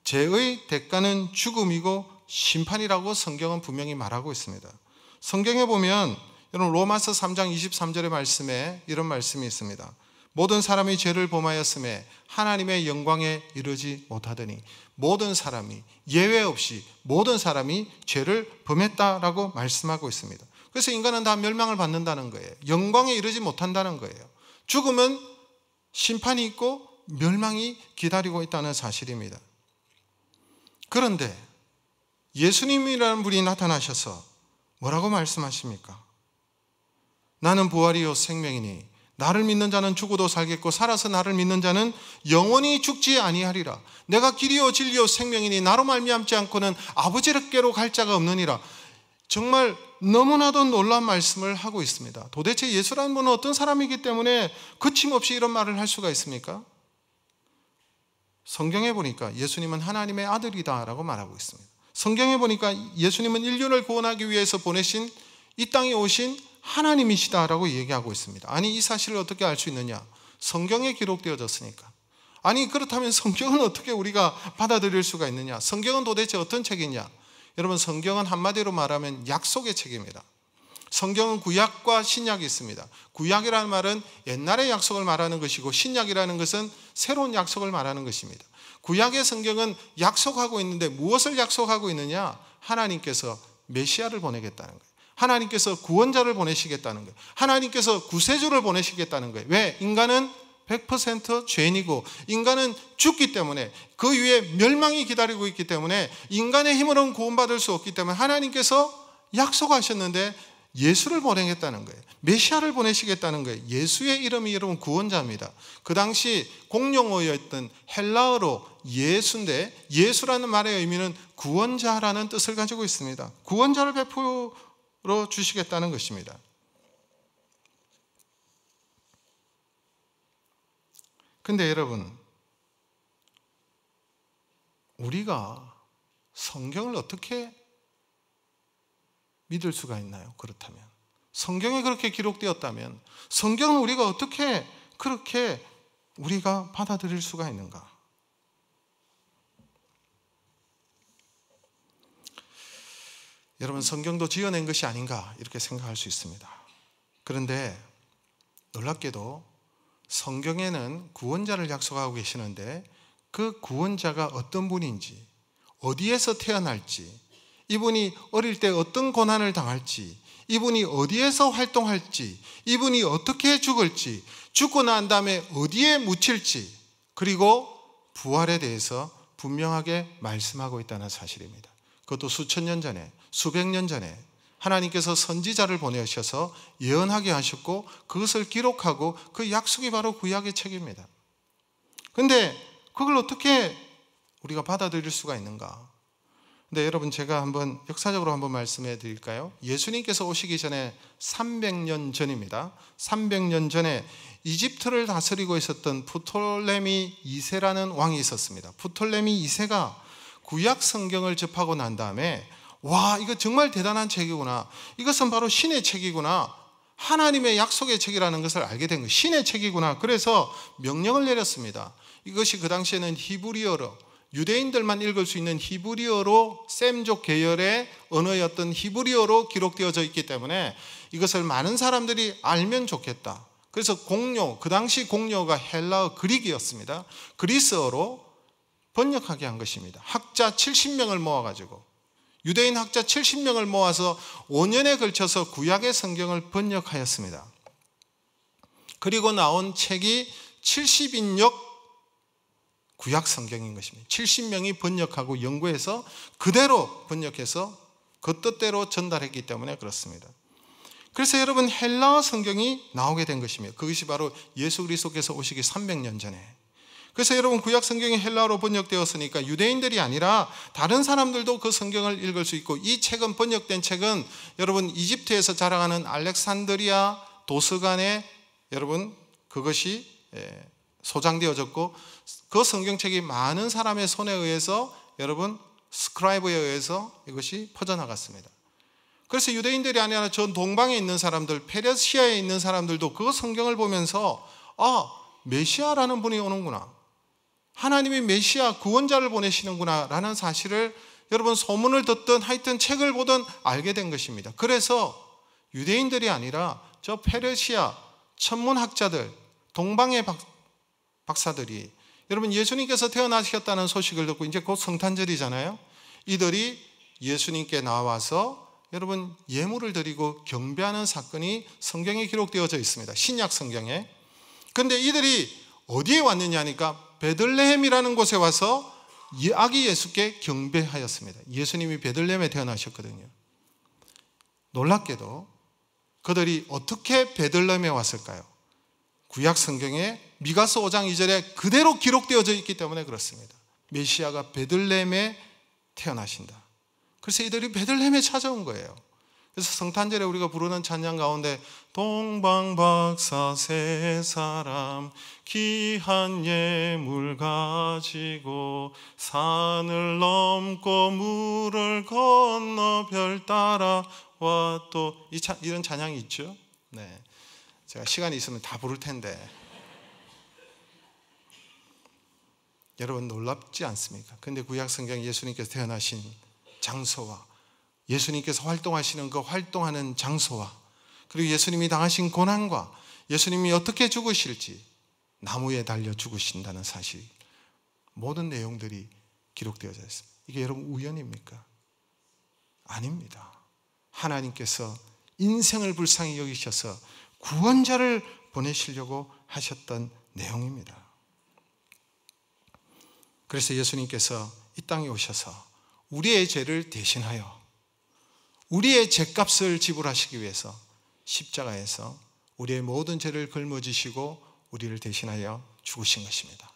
죄의 대가는 죽음이고 심판이라고 성경은 분명히 말하고 있습니다. 성경에 보면 여러분 로마서 3장 23절의 말씀에 이런 말씀이 있습니다. 모든 사람이 죄를 범하였음에 하나님의 영광에 이르지 못하더니 모든 사람이 예외 없이 모든 사람이 죄를 범했다라고 말씀하고 있습니다. 그래서 인간은 다 멸망을 받는다는 거예요. 영광에 이르지 못한다는 거예요. 죽음은 심판이 있고 멸망이 기다리고 있다는 사실입니다. 그런데 예수님이라는 분이 나타나셔서 뭐라고 말씀하십니까? 나는 부활이요 생명이니 나를 믿는 자는 죽어도 살겠고 살아서 나를 믿는 자는 영원히 죽지 아니하리라. 내가 길이요 진리요 생명이니 나로 말미암지 않고는 아버지께로 갈 자가 없느니라. 정말 너무나도 놀라운 말씀을 하고 있습니다. 도대체 예수라는 분은 어떤 사람이기 때문에 거침없이 이런 말을 할 수가 있습니까? 성경에 보니까 예수님은 하나님의 아들이다라고 말하고 있습니다. 성경에 보니까 예수님은 인류를 구원하기 위해서 보내신 이 땅에 오신 하나님이시다라고 얘기하고 있습니다. 아니 이 사실을 어떻게 알 수 있느냐? 성경에 기록되어졌으니까. 아니 그렇다면 성경은 어떻게 우리가 받아들일 수가 있느냐? 성경은 도대체 어떤 책이냐? 여러분 성경은 한마디로 말하면 약속의 책입니다. 성경은 구약과 신약이 있습니다. 구약이라는 말은 옛날의 약속을 말하는 것이고 신약이라는 것은 새로운 약속을 말하는 것입니다. 구약의 성경은 약속하고 있는데 무엇을 약속하고 있느냐? 하나님께서 메시아를 보내겠다는 거예요. 하나님께서 구원자를 보내시겠다는 거예요. 하나님께서 구세주를 보내시겠다는 거예요. 왜? 인간은 100% 죄인이고 인간은 죽기 때문에 그 위에 멸망이 기다리고 있기 때문에 인간의 힘으로는 구원받을 수 없기 때문에 하나님께서 약속하셨는데 예수를 보내겠다는 거예요. 메시아를 보내시겠다는 거예요. 예수의 이름이 여러분 구원자입니다. 그 당시 공용어였던 헬라어로 예수인데 예수라는 말의 의미는 구원자라는 뜻을 가지고 있습니다. 구원자를 베풀어 주시겠다는 것입니다. 근데 여러분 우리가 성경을 어떻게 믿을 수가 있나요? 그렇다면 성경에 그렇게 기록되었다면 성경은 우리가 어떻게 그렇게 우리가 받아들일 수가 있는가? 여러분 성경도 지어낸 것이 아닌가 이렇게 생각할 수 있습니다. 그런데 놀랍게도 성경에는 구원자를 약속하고 계시는데 그 구원자가 어떤 분인지, 어디에서 태어날지, 이분이 어릴 때 어떤 고난을 당할지, 이분이 어디에서 활동할지, 이분이 어떻게 죽을지, 죽고 난 다음에 어디에 묻힐지, 그리고 부활에 대해서 분명하게 말씀하고 있다는 사실입니다. 그것도 수천 년 전에, 수백 년 전에 하나님께서 선지자를 보내셔서 예언하게 하셨고 그것을 기록하고 그 약속이 바로 구약의 책입니다. 그런데 그걸 어떻게 우리가 받아들일 수가 있는가? 근데 여러분 제가 한번 역사적으로 한번 말씀해 드릴까요? 예수님께서 오시기 전에 300년 전입니다. 300년 전에 이집트를 다스리고 있었던 프톨레미 2세라는 왕이 있었습니다. 프톨레미 2세가 구약 성경을 접하고 난 다음에 와, 이거 정말 대단한 책이구나. 이것은 바로 신의 책이구나. 하나님의 약속의 책이라는 것을 알게 된 거예요. 신의 책이구나. 그래서 명령을 내렸습니다. 이것이 그 당시에는 히브리어로, 유대인들만 읽을 수 있는 히브리어로, 셈족 계열의 언어였던 히브리어로 기록되어져 있기 때문에 이것을 많은 사람들이 알면 좋겠다. 그래서 공료, 그 당시 공료가 헬라어 그릭이었습니다. 그리스어로 번역하게 한 것입니다. 학자 70명을 모아가지고, 유대인 학자 70명을 모아서 5년에 걸쳐서 구약의 성경을 번역하였습니다. 그리고 나온 책이 70인역 구약 성경인 것입니다. 70명이 번역하고 연구해서 그대로 번역해서 그 뜻대로 전달했기 때문에 그렇습니다. 그래서 여러분 헬라어 성경이 나오게 된 것입니다. 그것이 바로 예수 그리스도께서 오시기 300년 전에. 그래서 여러분 구약 성경이 헬라어로 번역되었으니까 유대인들이 아니라 다른 사람들도 그 성경을 읽을 수 있고, 이 책은, 번역된 책은 여러분 이집트에서 자랑하는 알렉산드리아 도서관에 여러분 그것이 소장되어졌고, 그 성경책이 많은 사람의 손에 의해서 여러분 스크라이브에 의해서 이것이 퍼져나갔습니다. 그래서 유대인들이 아니라 전 동방에 있는 사람들, 페르시아에 있는 사람들도 그 성경을 보면서 메시아라는 분이 오는구나, 하나님이 메시아 구원자를 보내시는구나 라는 사실을 여러분 소문을 듣든 하여튼 책을 보든 알게 된 것입니다. 그래서 유대인들이 아니라 저 페르시아 천문학자들, 동방의 박사들이 여러분 예수님께서 태어나셨다는 소식을 듣고, 이제 곧 성탄절이잖아요. 이들이 예수님께 나와서 여러분 예물을 드리고 경배하는 사건이 성경에 기록되어져 있습니다. 신약 성경에. 그런데 이들이 어디에 왔느냐 하니까 베들레헴이라는 곳에 와서 아기 예수께 경배하였습니다. 예수님이 베들레헴에 태어나셨거든요. 놀랍게도 그들이 어떻게 베들레헴에 왔을까요? 구약 성경에 미가서 5장 2절에 그대로 기록되어져 있기 때문에 그렇습니다. 메시아가 베들레헴에 태어나신다. 그래서 이들이 베들레헴에 찾아온 거예요. 그래서 성탄절에 우리가 부르는 찬양 가운데 동방박사 세 사람 귀한 예물 가지고 산을 넘고 물을 건너 별 따라 와, 또 이런 찬양이 있죠. 네, 제가 시간이 있으면 다 부를 텐데 여러분 놀랍지 않습니까? 근데 구약 성경 예수님께서 태어나신 장소와 예수님께서 활동하시는 그 활동하는 장소와 그리고 예수님이 당하신 고난과 예수님이 어떻게 죽으실지, 나무에 달려 죽으신다는 사실, 모든 내용들이 기록되어져 있습니다. 이게 여러분 우연입니까? 아닙니다. 하나님께서 인생을 불쌍히 여기셔서 구원자를 보내시려고 하셨던 내용입니다. 그래서 예수님께서 이 땅에 오셔서 우리의 죄를 대신하여 우리의 죄값을 지불하시기 위해서 십자가에서 우리의 모든 죄를 걸머지시고 우리를 대신하여 죽으신 것입니다.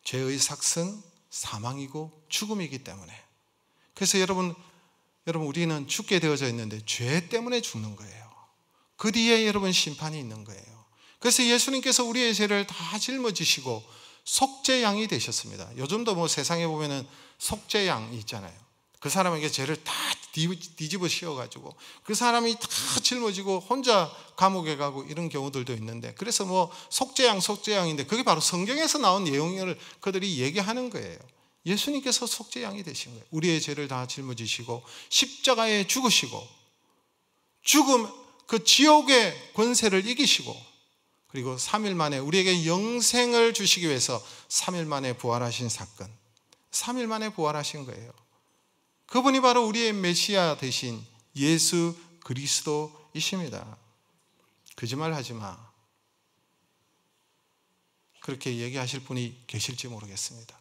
죄의 삭은 사망이고 죽음이기 때문에. 그래서 여러분 우리는 죽게 되어져 있는데 죄 때문에 죽는 거예요. 그 뒤에 여러분 심판이 있는 거예요. 그래서 예수님께서 우리의 죄를 다 짊어지시고 속죄양이 되셨습니다. 요즘도 뭐 세상에 보면은 속죄양이 있잖아요. 그 사람에게 죄를 다 뒤집어 씌워가지고 그 사람이 다 짊어지고 혼자 감옥에 가고 이런 경우들도 있는데, 그래서 뭐 속죄양인데 그게 바로 성경에서 나온 내용을 그들이 얘기하는 거예요. 예수님께서 속죄양이 되신 거예요. 우리의 죄를 다 짊어지시고 십자가에 죽으시고 죽음, 그 지옥의 권세를 이기시고 그리고 3일 만에 우리에게 영생을 주시기 위해서 3일 만에 부활하신 사건, 3일 만에 부활하신 거예요. 그분이 바로 우리의 메시아 되신 예수 그리스도이십니다. 거짓말 하지 마. 그렇게 얘기하실 분이 계실지 모르겠습니다.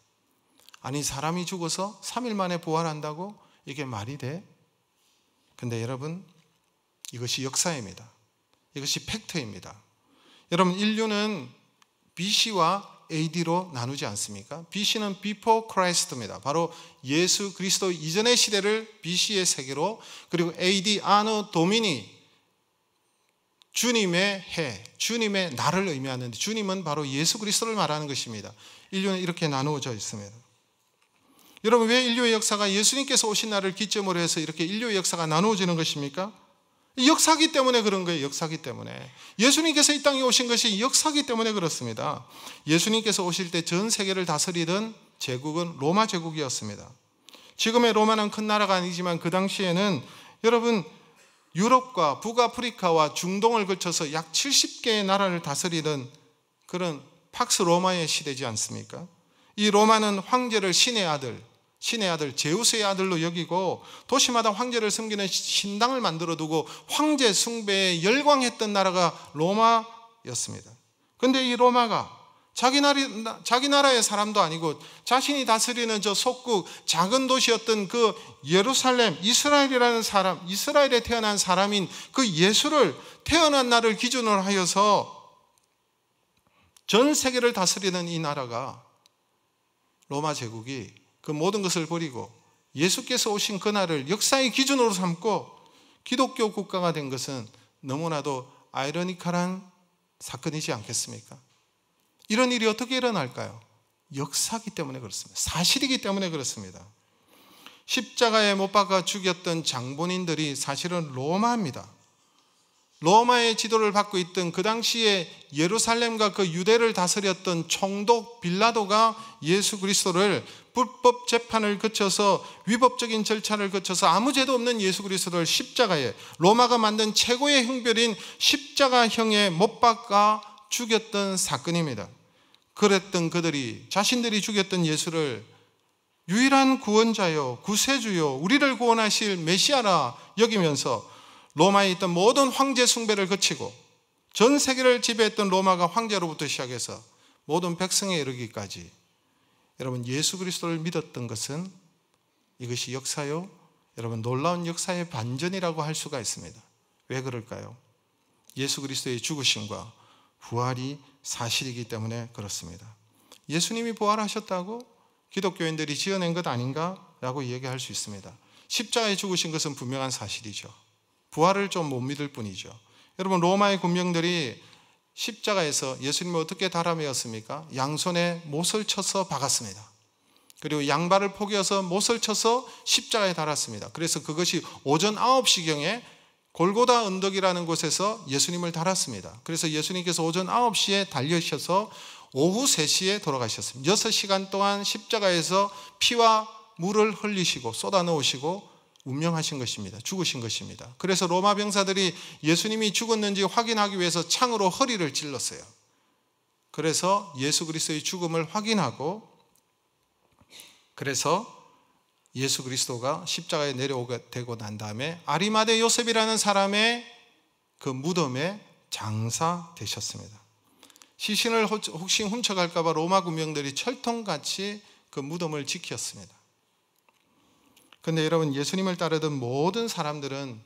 아니, 사람이 죽어서 3일 만에 부활한다고? 이게 말이 돼? 근데 여러분, 이것이 역사입니다. 이것이 팩트입니다. 여러분, 인류는 BC와 AD로 나누지 않습니까? BC는 Before Christ입니다. 바로 예수 그리스도 이전의 시대를 BC의 세계로, 그리고 AD 아노 도미니, 주님의 해, 주님의 날을 의미하는데, 주님은 바로 예수 그리스도를 말하는 것입니다. 인류는 이렇게 나누어져 있습니다. 여러분, 왜 인류의 역사가 예수님께서 오신 날을 기점으로 해서 이렇게 인류의 역사가 나누어지는 것입니까? 역사기 때문에 그런 거예요. 역사기 때문에. 예수님께서 이 땅에 오신 것이 역사기 때문에 그렇습니다. 예수님께서 오실 때 전 세계를 다스리던 제국은 로마 제국이었습니다. 지금의 로마는 큰 나라가 아니지만 그 당시에는 여러분, 유럽과 북아프리카와 중동을 거쳐서 약 70개의 나라를 다스리던 그런 팍스 로마의 시대지 않습니까? 이 로마는 황제를 신의 아들 제우스의 아들로 여기고, 도시마다 황제를 섬기는 신당을 만들어 두고 황제 숭배에 열광했던 나라가 로마였습니다. 그런데 이 로마가 자기 나라의 사람도 아니고 자신이 다스리는 저 속국 작은 도시였던 그 예루살렘, 이스라엘이라는 사람, 이스라엘에 태어난 사람인 그 예수를 태어난 날을 기준으로 하여서 전 세계를 다스리는 이 나라가, 로마 제국이 그 모든 것을 버리고 예수께서 오신 그날을 역사의 기준으로 삼고 기독교 국가가 된 것은 너무나도 아이러니컬한 사건이지 않겠습니까? 이런 일이 어떻게 일어날까요? 역사기 때문에 그렇습니다. 사실이기 때문에 그렇습니다. 십자가에 못 박아 죽였던 장본인들이 사실은 로마입니다. 로마의 지도를 받고 있던 그 당시에 예루살렘과 그 유대를 다스렸던 총독 빌라도가 예수 그리스도를 불법 재판을 거쳐서, 위법적인 절차를 거쳐서 아무 죄도 없는 예수 그리스도를 십자가에, 로마가 만든 최고의 형벌인 십자가형에 못 박아 죽였던 사건입니다. 그랬던 그들이, 자신들이 죽였던 예수를 유일한 구원자요, 구세주요, 우리를 구원하실 메시아라 여기면서 로마에 있던 모든 황제 숭배를 거치고 전 세계를 지배했던 로마가 황제로부터 시작해서 모든 백성에 이르기까지, 여러분, 예수 그리스도를 믿었던 것은 이것이 역사요, 여러분, 놀라운 역사의 반전이라고 할 수가 있습니다. 왜 그럴까요? 예수 그리스도의 죽으심과 부활이 사실이기 때문에 그렇습니다. 예수님이 부활하셨다고 기독교인들이 지어낸 것 아닌가라고 이야기할 수 있습니다. 십자가에 죽으신 것은 분명한 사실이죠. 부활을 좀 못 믿을 뿐이죠. 여러분, 로마의 군병들이 십자가에서 예수님을 어떻게 달아매었습니까? 양손에 못을 쳐서 박았습니다. 그리고 양발을 포개어서 못을 쳐서 십자가에 달았습니다. 그래서 그것이 오전 9시경에 골고다 언덕이라는 곳에서 예수님을 달았습니다. 그래서 예수님께서 오전 9시에 달려셔서 오후 3시에 돌아가셨습니다. 6시간 동안 십자가에서 피와 물을 흘리시고 쏟아 넣으시고 운명하신 것입니다. 죽으신 것입니다. 그래서 로마 병사들이 예수님이 죽었는지 확인하기 위해서 창으로 허리를 찔렀어요. 그래서 예수 그리스도의 죽음을 확인하고, 그래서 예수 그리스도가 십자가에 내려오게 되고 난 다음에 아리마대 요셉이라는 사람의 그 무덤에 장사되셨습니다. 시신을 혹시 훔쳐갈까 봐 로마 군병들이 철통같이 그 무덤을 지켰습니다. 그런데 여러분, 예수님을 따르던 모든 사람들은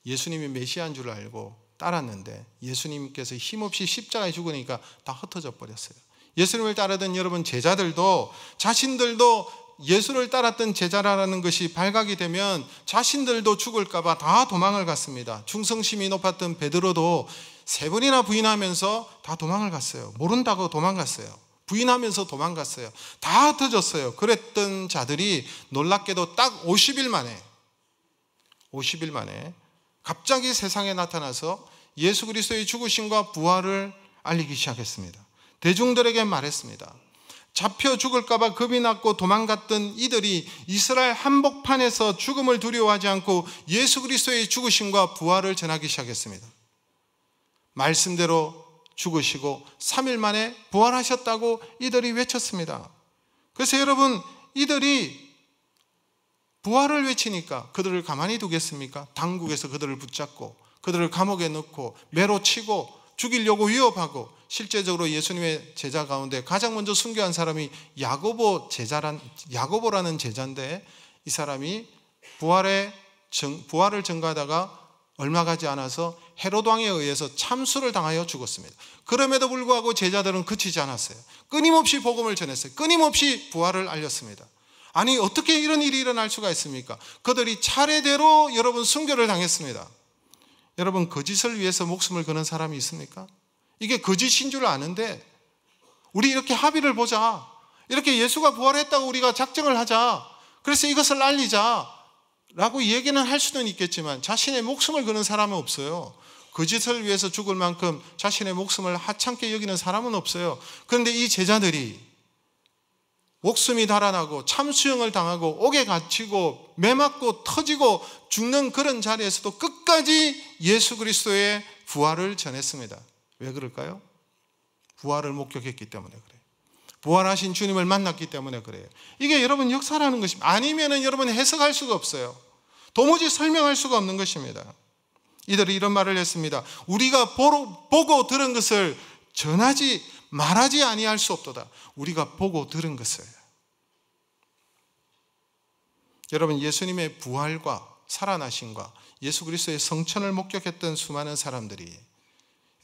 예수님이 메시아인 줄 알고 따랐는데 예수님께서 힘없이 십자가에 죽으니까 다 흩어져 버렸어요. 예수님을 따르던 여러분 제자들도 자신들도 예수를 따랐던 제자라는 것이 발각이 되면 자신들도 죽을까 봐 다 도망을 갔습니다. 충성심이 높았던 베드로도 3번이나 부인하면서 다 도망을 갔어요. 모른다고 도망갔어요. 부인하면서 도망갔어요. 다 흩어졌어요. 그랬던 자들이 놀랍게도 딱 50일 만에 갑자기 세상에 나타나서 예수 그리스도의 죽으심과 부활을 알리기 시작했습니다. 대중들에게 말했습니다. 잡혀 죽을까 봐 겁이 났고 도망갔던 이들이 이스라엘 한복판에서 죽음을 두려워하지 않고 예수 그리스도의 죽으심과 부활을 전하기 시작했습니다. 말씀대로 죽으시고 3일 만에 부활하셨다고 이들이 외쳤습니다. 그래서 여러분, 이들이 부활을 외치니까 그들을 가만히 두겠습니까? 당국에서 그들을 붙잡고 그들을 감옥에 넣고 매로 치고 죽이려고 위협하고, 실제적으로 예수님의 제자 가운데 가장 먼저 순교한 사람이 야고보라는 제자인데, 이 사람이 부활을 전가하다가 얼마 가지 않아서 헤롯 왕에 의해서 참수를 당하여 죽었습니다. 그럼에도 불구하고 제자들은 그치지 않았어요. 끊임없이 복음을 전했어요. 끊임없이 부활을 알렸습니다. 아니 어떻게 이런 일이 일어날 수가 있습니까? 그들이 차례대로 여러분 순교를 당했습니다. 여러분 거짓을 위해서 목숨을 거는 사람이 있습니까? 이게 거짓인 줄 아는데 우리 이렇게 합의를 보자. 이렇게 예수가 부활했다고 우리가 작정을 하자. 그래서 이것을 알리자 라고 얘기는 할 수는 있겠지만 자신의 목숨을 거는 사람은 없어요. 거짓을 위해서 죽을 만큼 자신의 목숨을 하찮게 여기는 사람은 없어요. 그런데 이 제자들이 목숨이 달아나고 참수형을 당하고 옥에 갇히고 매맞고 터지고 죽는 그런 자리에서도 끝까지 예수 그리스도의 부활을 전했습니다. 왜 그럴까요? 부활을 목격했기 때문에 그래요. 부활하신 주님을 만났기 때문에 그래요. 이게 여러분 역사라는 것입니다. 아니면은 여러분 해석할 수가 없어요. 도무지 설명할 수가 없는 것입니다. 이들이 이런 말을 했습니다. 우리가 보고 들은 것을 전하지 말하지 아니할 수 없도다. 우리가 보고 들은 것을. 여러분 예수님의 부활과 살아나심과 예수 그리스도의 성천을 목격했던 수많은 사람들이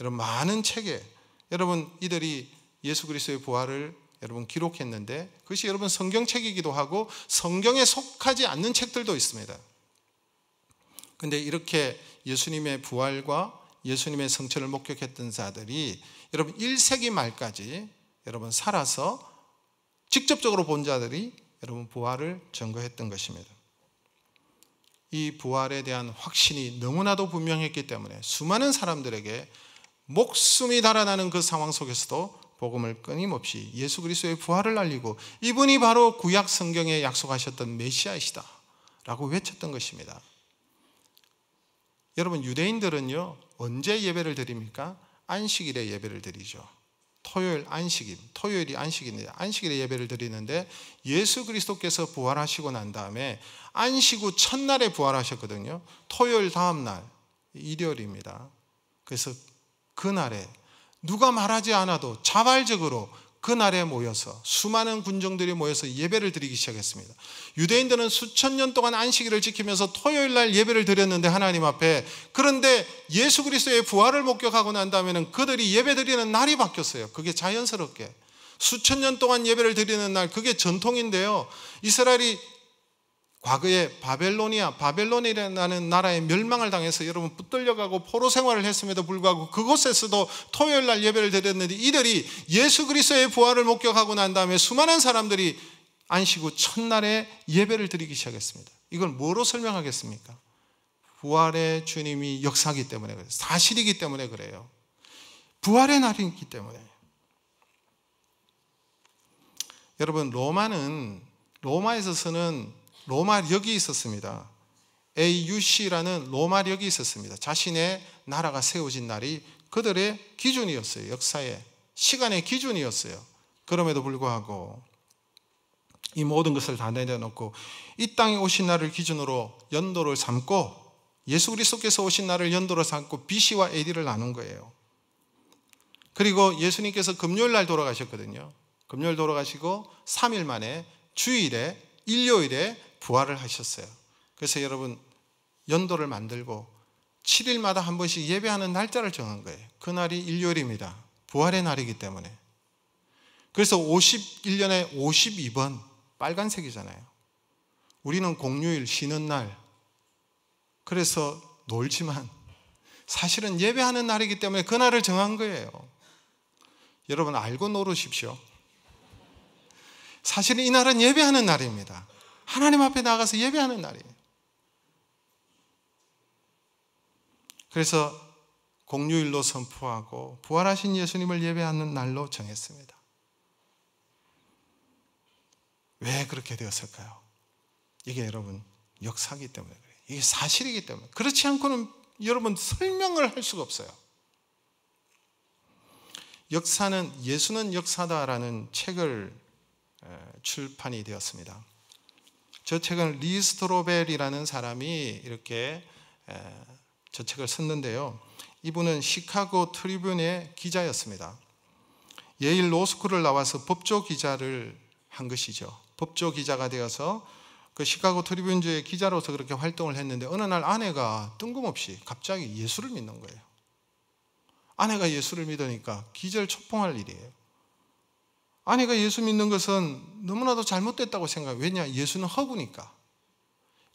여러분 많은 책에 여러분 이들이 예수 그리스도의 부활을 여러분 기록했는데 그것이 여러분 성경책이기도 하고 성경에 속하지 않는 책들도 있습니다. 그런데 이렇게 예수님의 부활과 예수님의 성천을 목격했던 자들이 여러분 1세기 말까지 여러분 살아서 직접적으로 본 자들이 여러분 부활을 증거했던 것입니다. 이 부활에 대한 확신이 너무나도 분명했기 때문에 수많은 사람들에게 목숨이 달아나는 그 상황 속에서도 복음을 끊임없이 예수 그리스도의 부활을 알리고 이분이 바로 구약 성경에 약속하셨던 메시아이시다 라고 외쳤던 것입니다. 여러분 유대인들은요 언제 예배를 드립니까? 안식일에 예배를 드리죠. 토요일이 안식인데 안식일에 예배를 드리는데 예수 그리스도께서 부활하시고 난 다음에 안식 후 첫날에 부활하셨거든요. 토요일 다음 날 일요일입니다. 그래서 그날에 누가 말하지 않아도 자발적으로 그날에 모여서 수많은 군중들이 모여서 예배를 드리기 시작했습니다. 유대인들은 수천 년 동안 안식일을 지키면서 토요일 날 예배를 드렸는데 하나님 앞에 그런데 예수 그리스도의 부활을 목격하고 난 다음에는 그들이 예배 드리는 날이 바뀌었어요. 그게 자연스럽게 수천 년 동안 예배를 드리는 날 그게 전통인데요. 이스라엘이 과거에 바벨론이라는 나라의 멸망을 당해서 여러분 붙들려가고 포로 생활을 했음에도 불구하고 그곳에서도 토요일 날 예배를 드렸는데 이들이 예수 그리스도의 부활을 목격하고 난 다음에 수많은 사람들이 안식 후 첫날에 예배를 드리기 시작했습니다. 이걸 뭐로 설명하겠습니까? 부활의 주님이 역사이기 때문에 그래요. 사실이기 때문에 그래요. 부활의 날이기 때문에. 여러분 로마에서 쓰는 로마력이 있었습니다. AUC라는 로마력이 있었습니다. 자신의 나라가 세워진 날이 그들의 기준이었어요. 역사의 시간의 기준이었어요. 그럼에도 불구하고 이 모든 것을 다 내려놓고 이 땅에 오신 날을 기준으로 연도를 삼고 예수 그리스도께서 오신 날을 연도로 삼고 BC와 AD를 나눈 거예요. 그리고 예수님께서 금요일 날 돌아가셨거든요. 금요일 돌아가시고 3일 만에 주일에 일요일에 부활을 하셨어요. 그래서 여러분 연도를 만들고 7일마다 한 번씩 예배하는 날짜를 정한 거예요. 그날이 일요일입니다. 부활의 날이기 때문에. 그래서 51년에 52번 빨간색이잖아요. 우리는 공휴일 쉬는 날. 그래서 놀지만 사실은 예배하는 날이기 때문에 그날을 정한 거예요. 여러분 알고 놀으십시오. 사실은 이 날은 예배하는 날입니다. 하나님 앞에 나가서 예배하는 날이에요. 그래서 공휴일로 선포하고 부활하신 예수님을 예배하는 날로 정했습니다. 왜 그렇게 되었을까요? 이게 여러분 역사이기 때문에 그래요. 이게 사실이기 때문에. 그렇지 않고는 여러분 설명을 할 수가 없어요. 예수는 역사다라는 책을 출판이 되었습니다. 저 책은 리 스트로벨이라는 사람이 이렇게 저 책을 썼는데요. 이분은 시카고 트리뷴의 기자였습니다. 예일 로스쿨을 나와서 법조 기자를 한 것이죠. 법조 기자가 되어서 그 시카고 트리뷴주의 기자로서 그렇게 활동을 했는데 어느 날 아내가 뜬금없이 갑자기 예수를 믿는 거예요. 아내가 예수를 믿으니까 기절초풍할 일이에요. 아내가 예수 믿는 것은 너무나도 잘못됐다고 생각해요. 왜냐? 예수는 허구니까.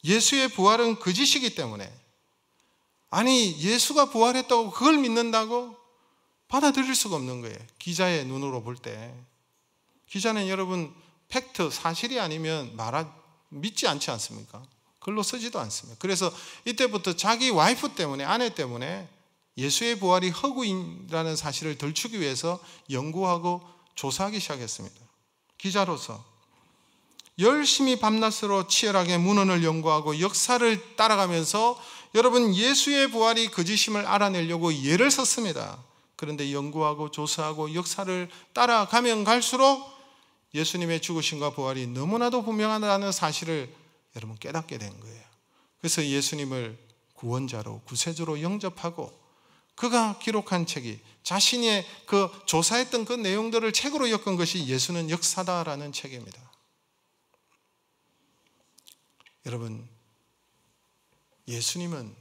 예수의 부활은 거짓이기 때문에. 아니, 예수가 부활했다고 그걸 믿는다고? 받아들일 수가 없는 거예요. 기자의 눈으로 볼 때. 기자는 여러분 팩트, 사실이 아니면 믿지 않지 않습니까? 글로 쓰지도 않습니다. 그래서 이때부터 자기 와이프 때문에, 아내 때문에 예수의 부활이 허구이라는 사실을 들추기 위해서 연구하고 조사하기 시작했습니다. 기자로서 열심히 밤낮으로 치열하게 문헌을 연구하고 역사를 따라가면서 여러분 예수의 부활이 거짓임을 알아내려고 예를 썼습니다. 그런데 연구하고 조사하고 역사를 따라가면 갈수록 예수님의 죽으심과 부활이 너무나도 분명하다는 사실을 여러분 깨닫게 된 거예요. 그래서 예수님을 구원자로, 구세주로 영접하고 그가 기록한 책이 자신의 그 조사했던 그 내용들을 책으로 엮은 것이 예수는 역사다라는 책입니다. 여러분, 예수님은,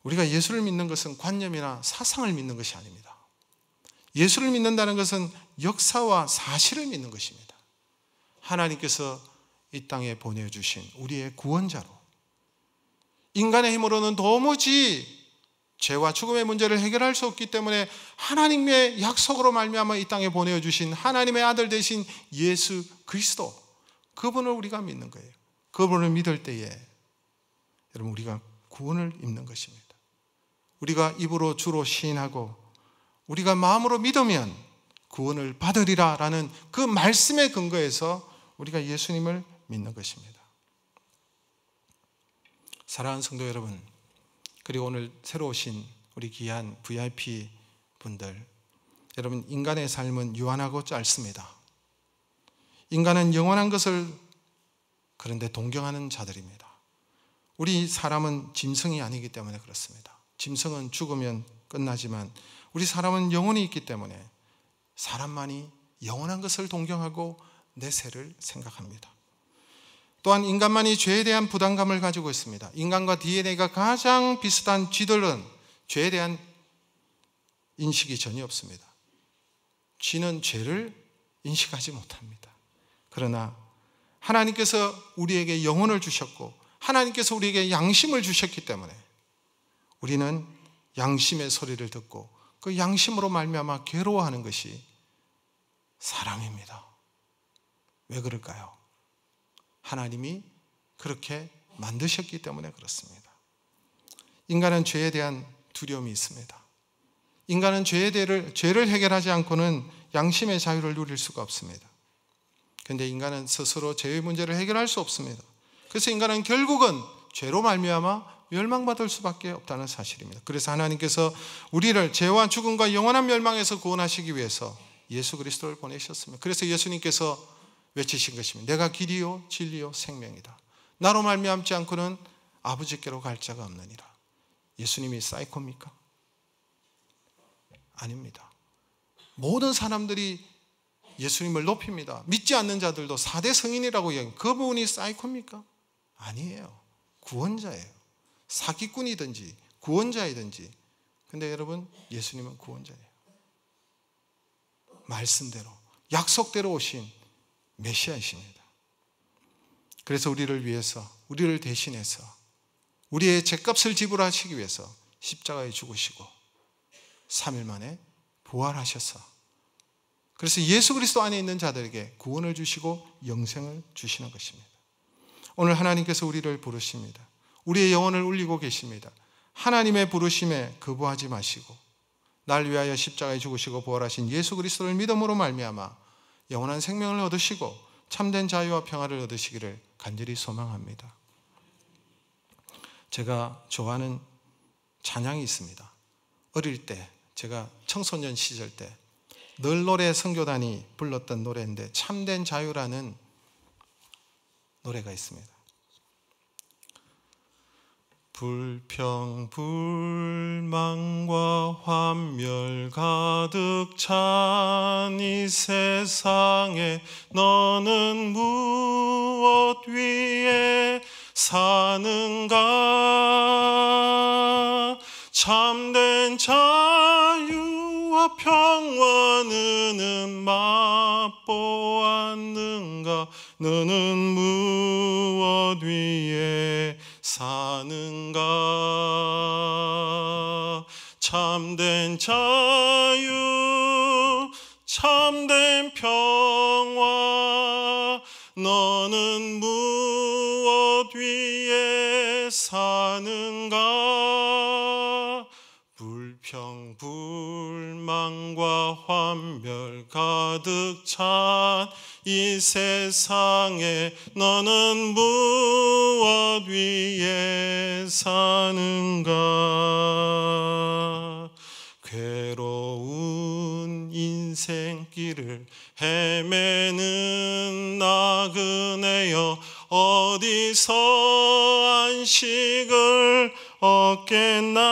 우리가 예수를 믿는 것은 관념이나 사상을 믿는 것이 아닙니다. 예수를 믿는다는 것은 역사와 사실을 믿는 것입니다. 하나님께서 이 땅에 보내주신 우리의 구원자로, 인간의 힘으로는 도무지 죄와 죽음의 문제를 해결할 수 없기 때문에 하나님의 약속으로 말미암아 이 땅에 보내주신 하나님의 아들 되신 예수 그리스도, 그분을 우리가 믿는 거예요. 그분을 믿을 때에 여러분 우리가 구원을 입는 것입니다. 우리가 입으로 주로 시인하고 우리가 마음으로 믿으면 구원을 받으리라 라는 그 말씀에 근거해서 우리가 예수님을 믿는 것입니다. 사랑하는 성도 여러분, 그리고 오늘 새로 오신 우리 귀한 VIP 분들, 여러분 인간의 삶은 유한하고 짧습니다. 인간은 영원한 것을 그런데 동경하는 자들입니다. 우리 사람은 짐승이 아니기 때문에 그렇습니다. 짐승은 죽으면 끝나지만 우리 사람은 영혼이 있기 때문에 사람만이 영원한 것을 동경하고 내세를 생각합니다. 또한 인간만이 죄에 대한 부담감을 가지고 있습니다. 인간과 DNA가 가장 비슷한 쥐들은 죄에 대한 인식이 전혀 없습니다. 쥐는 죄를 인식하지 못합니다. 그러나 하나님께서 우리에게 영혼을 주셨고 하나님께서 우리에게 양심을 주셨기 때문에 우리는 양심의 소리를 듣고 그 양심으로 말미암아 괴로워하는 것이 사람입니다. 왜 그럴까요? 하나님이 그렇게 만드셨기 때문에 그렇습니다. 인간은 죄에 대한 두려움이 있습니다. 인간은 죄를 해결하지 않고는 양심의 자유를 누릴 수가 없습니다. 그런데 인간은 스스로 죄의 문제를 해결할 수 없습니다. 그래서 인간은 결국은 죄로 말미암아 멸망받을 수밖에 없다는 사실입니다. 그래서 하나님께서 우리를 죄와 죽음과 영원한 멸망에서 구원하시기 위해서 예수 그리스도를 보내셨습니다. 그래서 예수님께서 외치신 것입니다. 내가 길이요 진리요 생명이다. 나로 말미암지 않고는 아버지께로 갈 자가 없느니라. 예수님이 사이코입니까? 아닙니다. 모든 사람들이 예수님을 높입니다. 믿지 않는 자들도 4대 성인이라고 이야기합니다. 그분이 사이코입니까? 아니에요. 구원자예요. 사기꾼이든지 구원자이든지. 근데 여러분, 예수님은 구원자예요. 말씀대로 약속대로 오신 메시아이십니다. 그래서 우리를 위해서, 우리를 대신해서 우리의 죄값을 지불하시기 위해서 십자가에 죽으시고 3일 만에 부활하셔서, 그래서 예수 그리스도 안에 있는 자들에게 구원을 주시고 영생을 주시는 것입니다. 오늘 하나님께서 우리를 부르십니다. 우리의 영혼을 울리고 계십니다. 하나님의 부르심에 거부하지 마시고 날 위하여 십자가에 죽으시고 부활하신 예수 그리스도를 믿음으로 말미암아 영원한 생명을 얻으시고 참된 자유와 평화를 얻으시기를 간절히 소망합니다. 제가 좋아하는 찬양이 있습니다. 어릴 때, 제가 청소년 시절 때 늘 노래 선교단이 불렀던 노래인데 참된 자유라는 노래가 있습니다. 불평불만과 환멸 가득 찬 이 세상에 너는 무엇 위에 사는가? 참된 자유와 평화는 맛보았는가? 너는 무엇 위에 사는가? 참된 자유, 참된 평화, 너는 무엇 위에 사는가? 불평불만과 환멸 가득 찬 이 세상에 너는 무엇 위에 사는가? 괴로운 인생길을 헤매는 나그네여 어디서 안식을 얻겠나?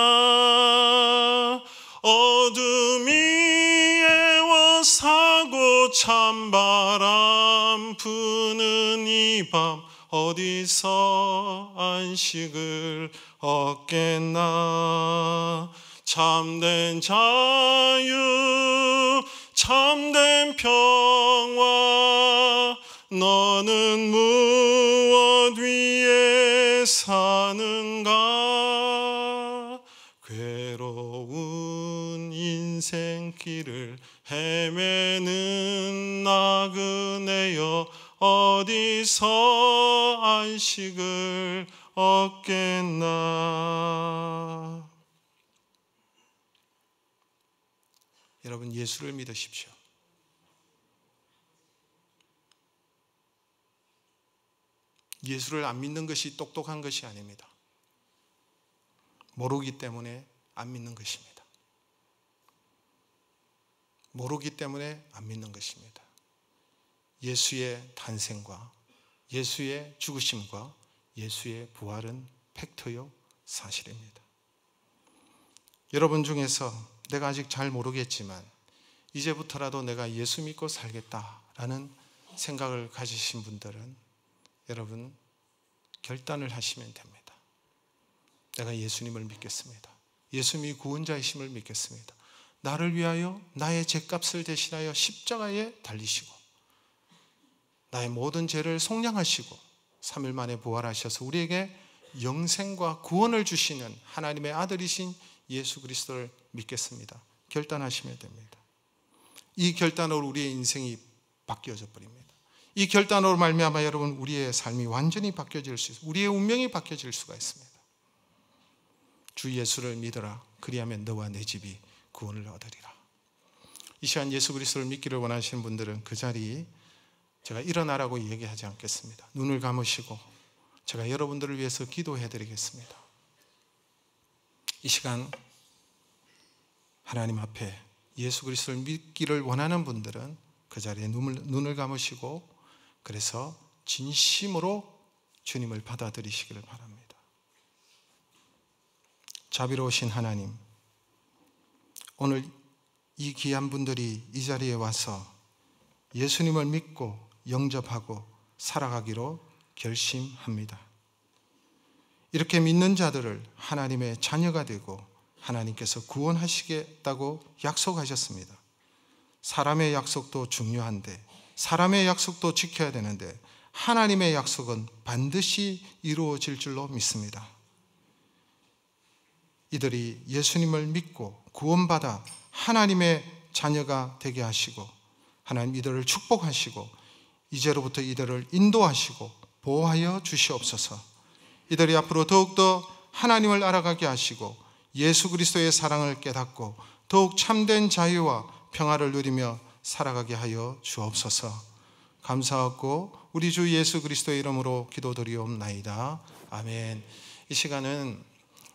어둠이 애워싸고 찬바람 부는 이 밤 어디서 안식을 얻겠나? 참된 자유, 참된 평화, 너는 무엇 위에 사는가? 괴로운 인생길을 헤매는 나그네여 어디서 안식을 얻겠나? 여러분, 예수를 믿으십시오. 예수를 안 믿는 것이 똑똑한 것이 아닙니다. 모르기 때문에 안 믿는 것입니다. 모르기 때문에 안 믿는 것입니다. 예수의 탄생과 예수의 죽으심과 예수의 부활은 팩트요, 사실입니다. 여러분 중에서 내가 아직 잘 모르겠지만 이제부터라도 내가 예수 믿고 살겠다라는 생각을 가지신 분들은 여러분 결단을 하시면 됩니다. 내가 예수님을 믿겠습니다. 예수님이 구원자이심을 믿겠습니다. 나를 위하여 나의 죄값을 대신하여 십자가에 달리시고 나의 모든 죄를 속량하시고 3일 만에 부활하셔서 우리에게 영생과 구원을 주시는 하나님의 아들이신 예수 그리스도를 믿겠습니다. 결단하시면 됩니다. 이 결단으로 우리의 인생이 바뀌어져 버립니다. 이 결단으로 말미암아 여러분 우리의 삶이 완전히 바뀌어질 수 있습니다. 우리의 운명이 바뀌어질 수가 있습니다. 주 예수를 믿어라. 그리하면 너와 내 집이 구원을 얻으리라. 이 시간 예수 그리스도를 믿기를 원하시는 분들은 그 자리 제가 일어나라고 얘기하지 않겠습니다. 눈을 감으시고 제가 여러분들을 위해서 기도해 드리겠습니다. 이 시간 하나님 앞에 예수 그리스도를 믿기를 원하는 분들은 그 자리에 눈을 감으시고 그래서 진심으로 주님을 받아들이시기를 바랍니다. 자비로우신 하나님, 오늘 이 귀한 분들이 이 자리에 와서 예수님을 믿고 영접하고 살아가기로 결심합니다. 이렇게 믿는 자들을 하나님의 자녀가 되고 하나님께서 구원하시겠다고 약속하셨습니다. 사람의 약속도 중요한데 사람의 약속도 지켜야 되는데 하나님의 약속은 반드시 이루어질 줄로 믿습니다. 이들이 예수님을 믿고 구원받아 하나님의 자녀가 되게 하시고 하나님 이들을 축복하시고 이제로부터 이들을 인도하시고 보호하여 주시옵소서. 이들이 앞으로 더욱더 하나님을 알아가게 하시고 예수 그리스도의 사랑을 깨닫고 더욱 참된 자유와 평화를 누리며 살아가게 하여 주옵소서. 감사하고 우리 주 예수 그리스도의 이름으로 기도드리옵나이다. 아멘. 이 시간은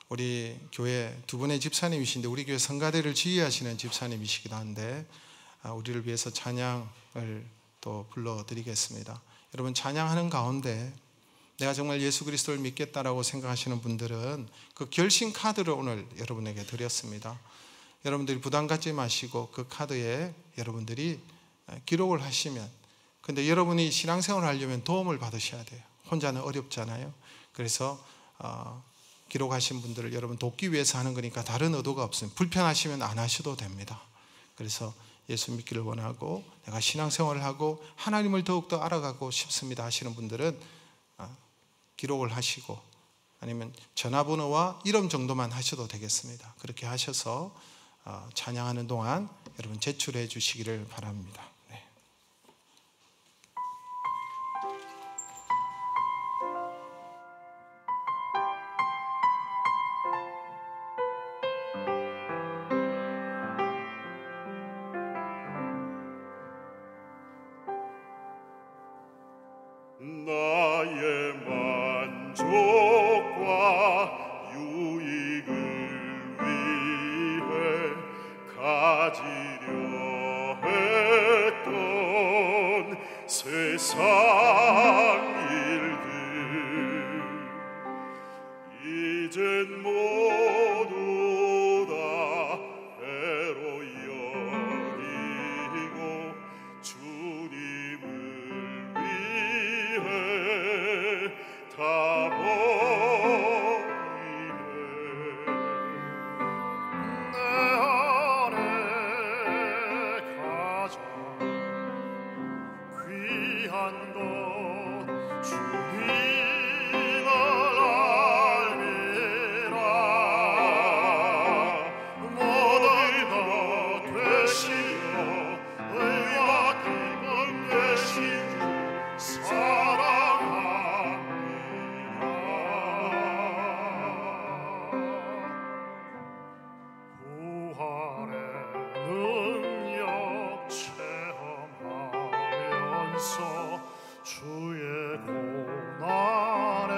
우리 교회 두 분의 집사님이신데 우리 교회 성가대를 지휘하시는 집사님이시기도 한데 우리를 위해서 찬양을 또 불러드리겠습니다. 여러분 찬양하는 가운데 내가 정말 예수 그리스도를 믿겠다라고 생각하시는 분들은 그 결심 카드를 오늘 여러분에게 드렸습니다. 여러분들이 부담 갖지 마시고 그 카드에 여러분들이 기록을 하시면, 근데 여러분이 신앙생활을 하려면 도움을 받으셔야 돼요. 혼자는 어렵잖아요. 그래서 기록하신 분들을 여러분 돕기 위해서 하는 거니까 다른 의도가 없습니다. 불편하시면 안 하셔도 됩니다. 그래서 예수 믿기를 원하고 내가 신앙생활을 하고 하나님을 더욱더 알아가고 싶습니다 하시는 분들은 기록을 하시고 아니면 전화번호와 이름 정도만 하셔도 되겠습니다. 그렇게 하셔서 찬양하는 동안 여러분 제출해 주시기를 바랍니다. 네. 나의 만족과 유익을 위해 가지려 했던 세상 일들 이젠 모두 다 배로 여기고 주님을 위해 다 버리네. 내 안에 가장 귀한 것 주님을 알미라. 모든 것 되시며 의와 기쁨 되신 주 사랑합니다. 부활의 능력 체험하면서 주의 고난에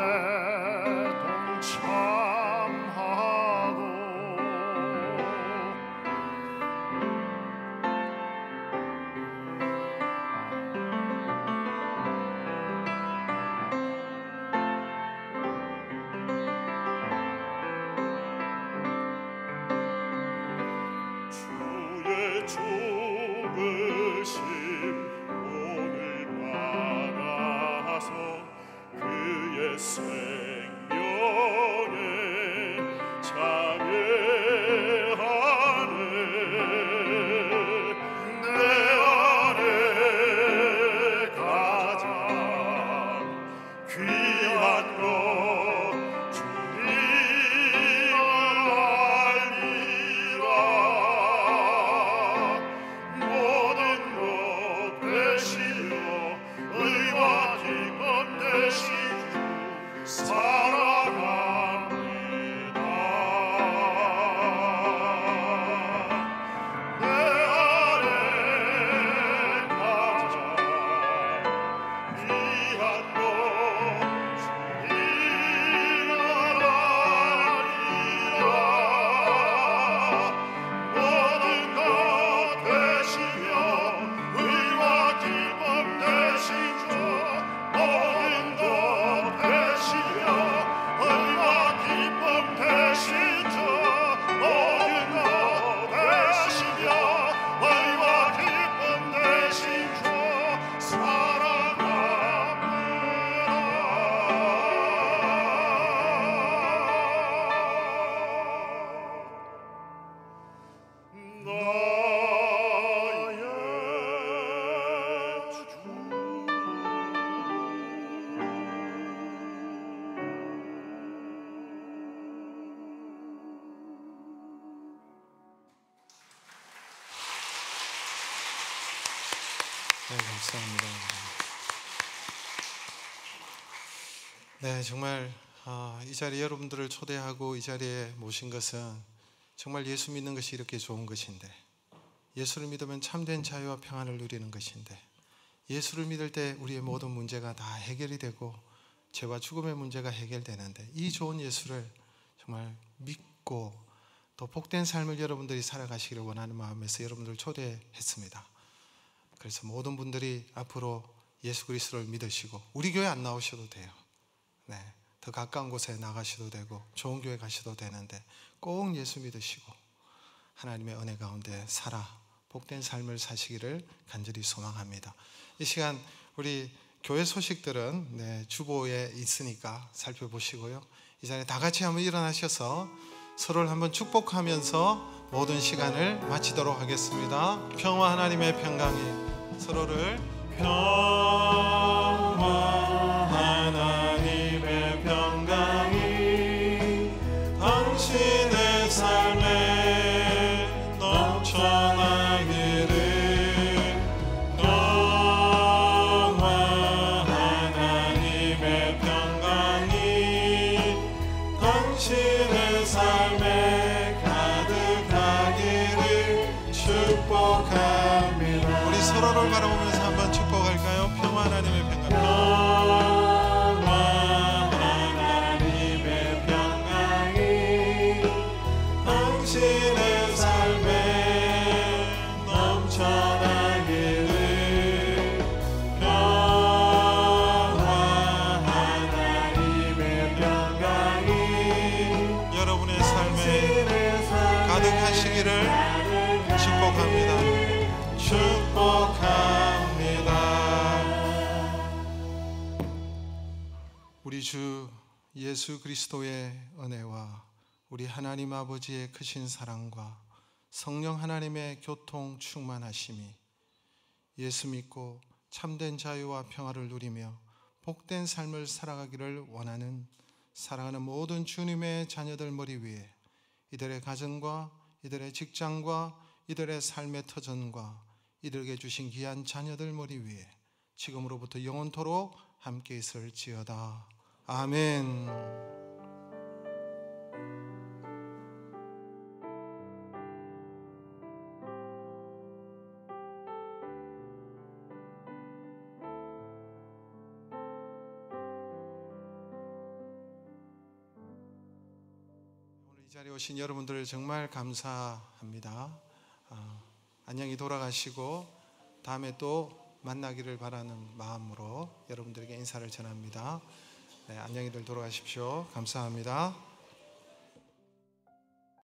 동참하고 주의 죽으심 오늘 받아서 그의 생명에 참여하네. 내 안에 가장 귀한 것 주님을 알리라. 모든 것 되시며 의와 기쁨 되신 주 사랑합니다. 내 안에 가장 귀한 것 주님을 알리라. 모든 것 되시며 의와 기쁨 되신 주 모든 것 되시며 의와 기쁨 되신 주 모든 것 되시며 의와 기쁨 되신 주 나의 주. 네, 감사합니다. 네, 정말 이 자리에 여러분들을 초대하고 이 자리에 모신 것은 정말 예수 믿는 것이 이렇게 좋은 것인데, 예수를 믿으면 참된 자유와 평안을 누리는 것인데, 예수를 믿을 때 우리의 모든 문제가 다 해결이 되고 죄와 죽음의 문제가 해결되는데, 이 좋은 예수를 정말 믿고 또 복된 삶을 여러분들이 살아가시기를 원하는 마음에서 여러분들을 초대했습니다. 그래서 모든 분들이 앞으로 예수 그리스도를 믿으시고, 우리 교회 안 나오셔도 돼요. 네, 더 가까운 곳에 나가셔도 되고 좋은 교회 가셔도 되는데 꼭 예수 믿으시고 하나님의 은혜 가운데 살아 복된 삶을 사시기를 간절히 소망합니다. 이 시간 우리 교회 소식들은 주보에 있으니까 살펴보시고요. 이 자리에 다 같이 한번 일어나셔서 서로를 한번 축복하면서 모든 시간을 마치도록 하겠습니다. 평화 하나님의 평강이 서로를 평화 하나님의 평강이 당신의 삶에 넘쳐나기를 평화 하나님의 평강이 당신의 삶에 가득하기를 축복합니다. 우리 서로를 바라보면서 한번 축복할까요? 평화 하나님의 평강. 평화 하나님의 평강이 당신의 삶에 넘쳐나기를 평화 하나님의 평강이 여러분의 삶에 가득하시기를 축복합니다. 축복합니다. 우리 주 예수 그리스도의 은혜와 우리 하나님 아버지의 크신 사랑과 성령 하나님의 교통 충만하심이 예수 믿고 참된 자유와 평화를 누리며 복된 삶을 살아가기를 원하는 사랑하는 모든 주님의 자녀들 머리 위에 이들의 가정과 이들의 직장과 이들의 삶의 터전과 이들에게 주신 귀한 자녀들 머리 위에 지금으로부터 영원토록 함께 있을지어다. 아멘. 오늘 이 자리에 오신 여러분들을 정말 감사합니다. 안녕히 돌아가시고 다음에 또 만나기를 바라는 마음으로 여러분들에게 인사를 전합니다. 네, 안녕히들 돌아가십시오. 감사합니다.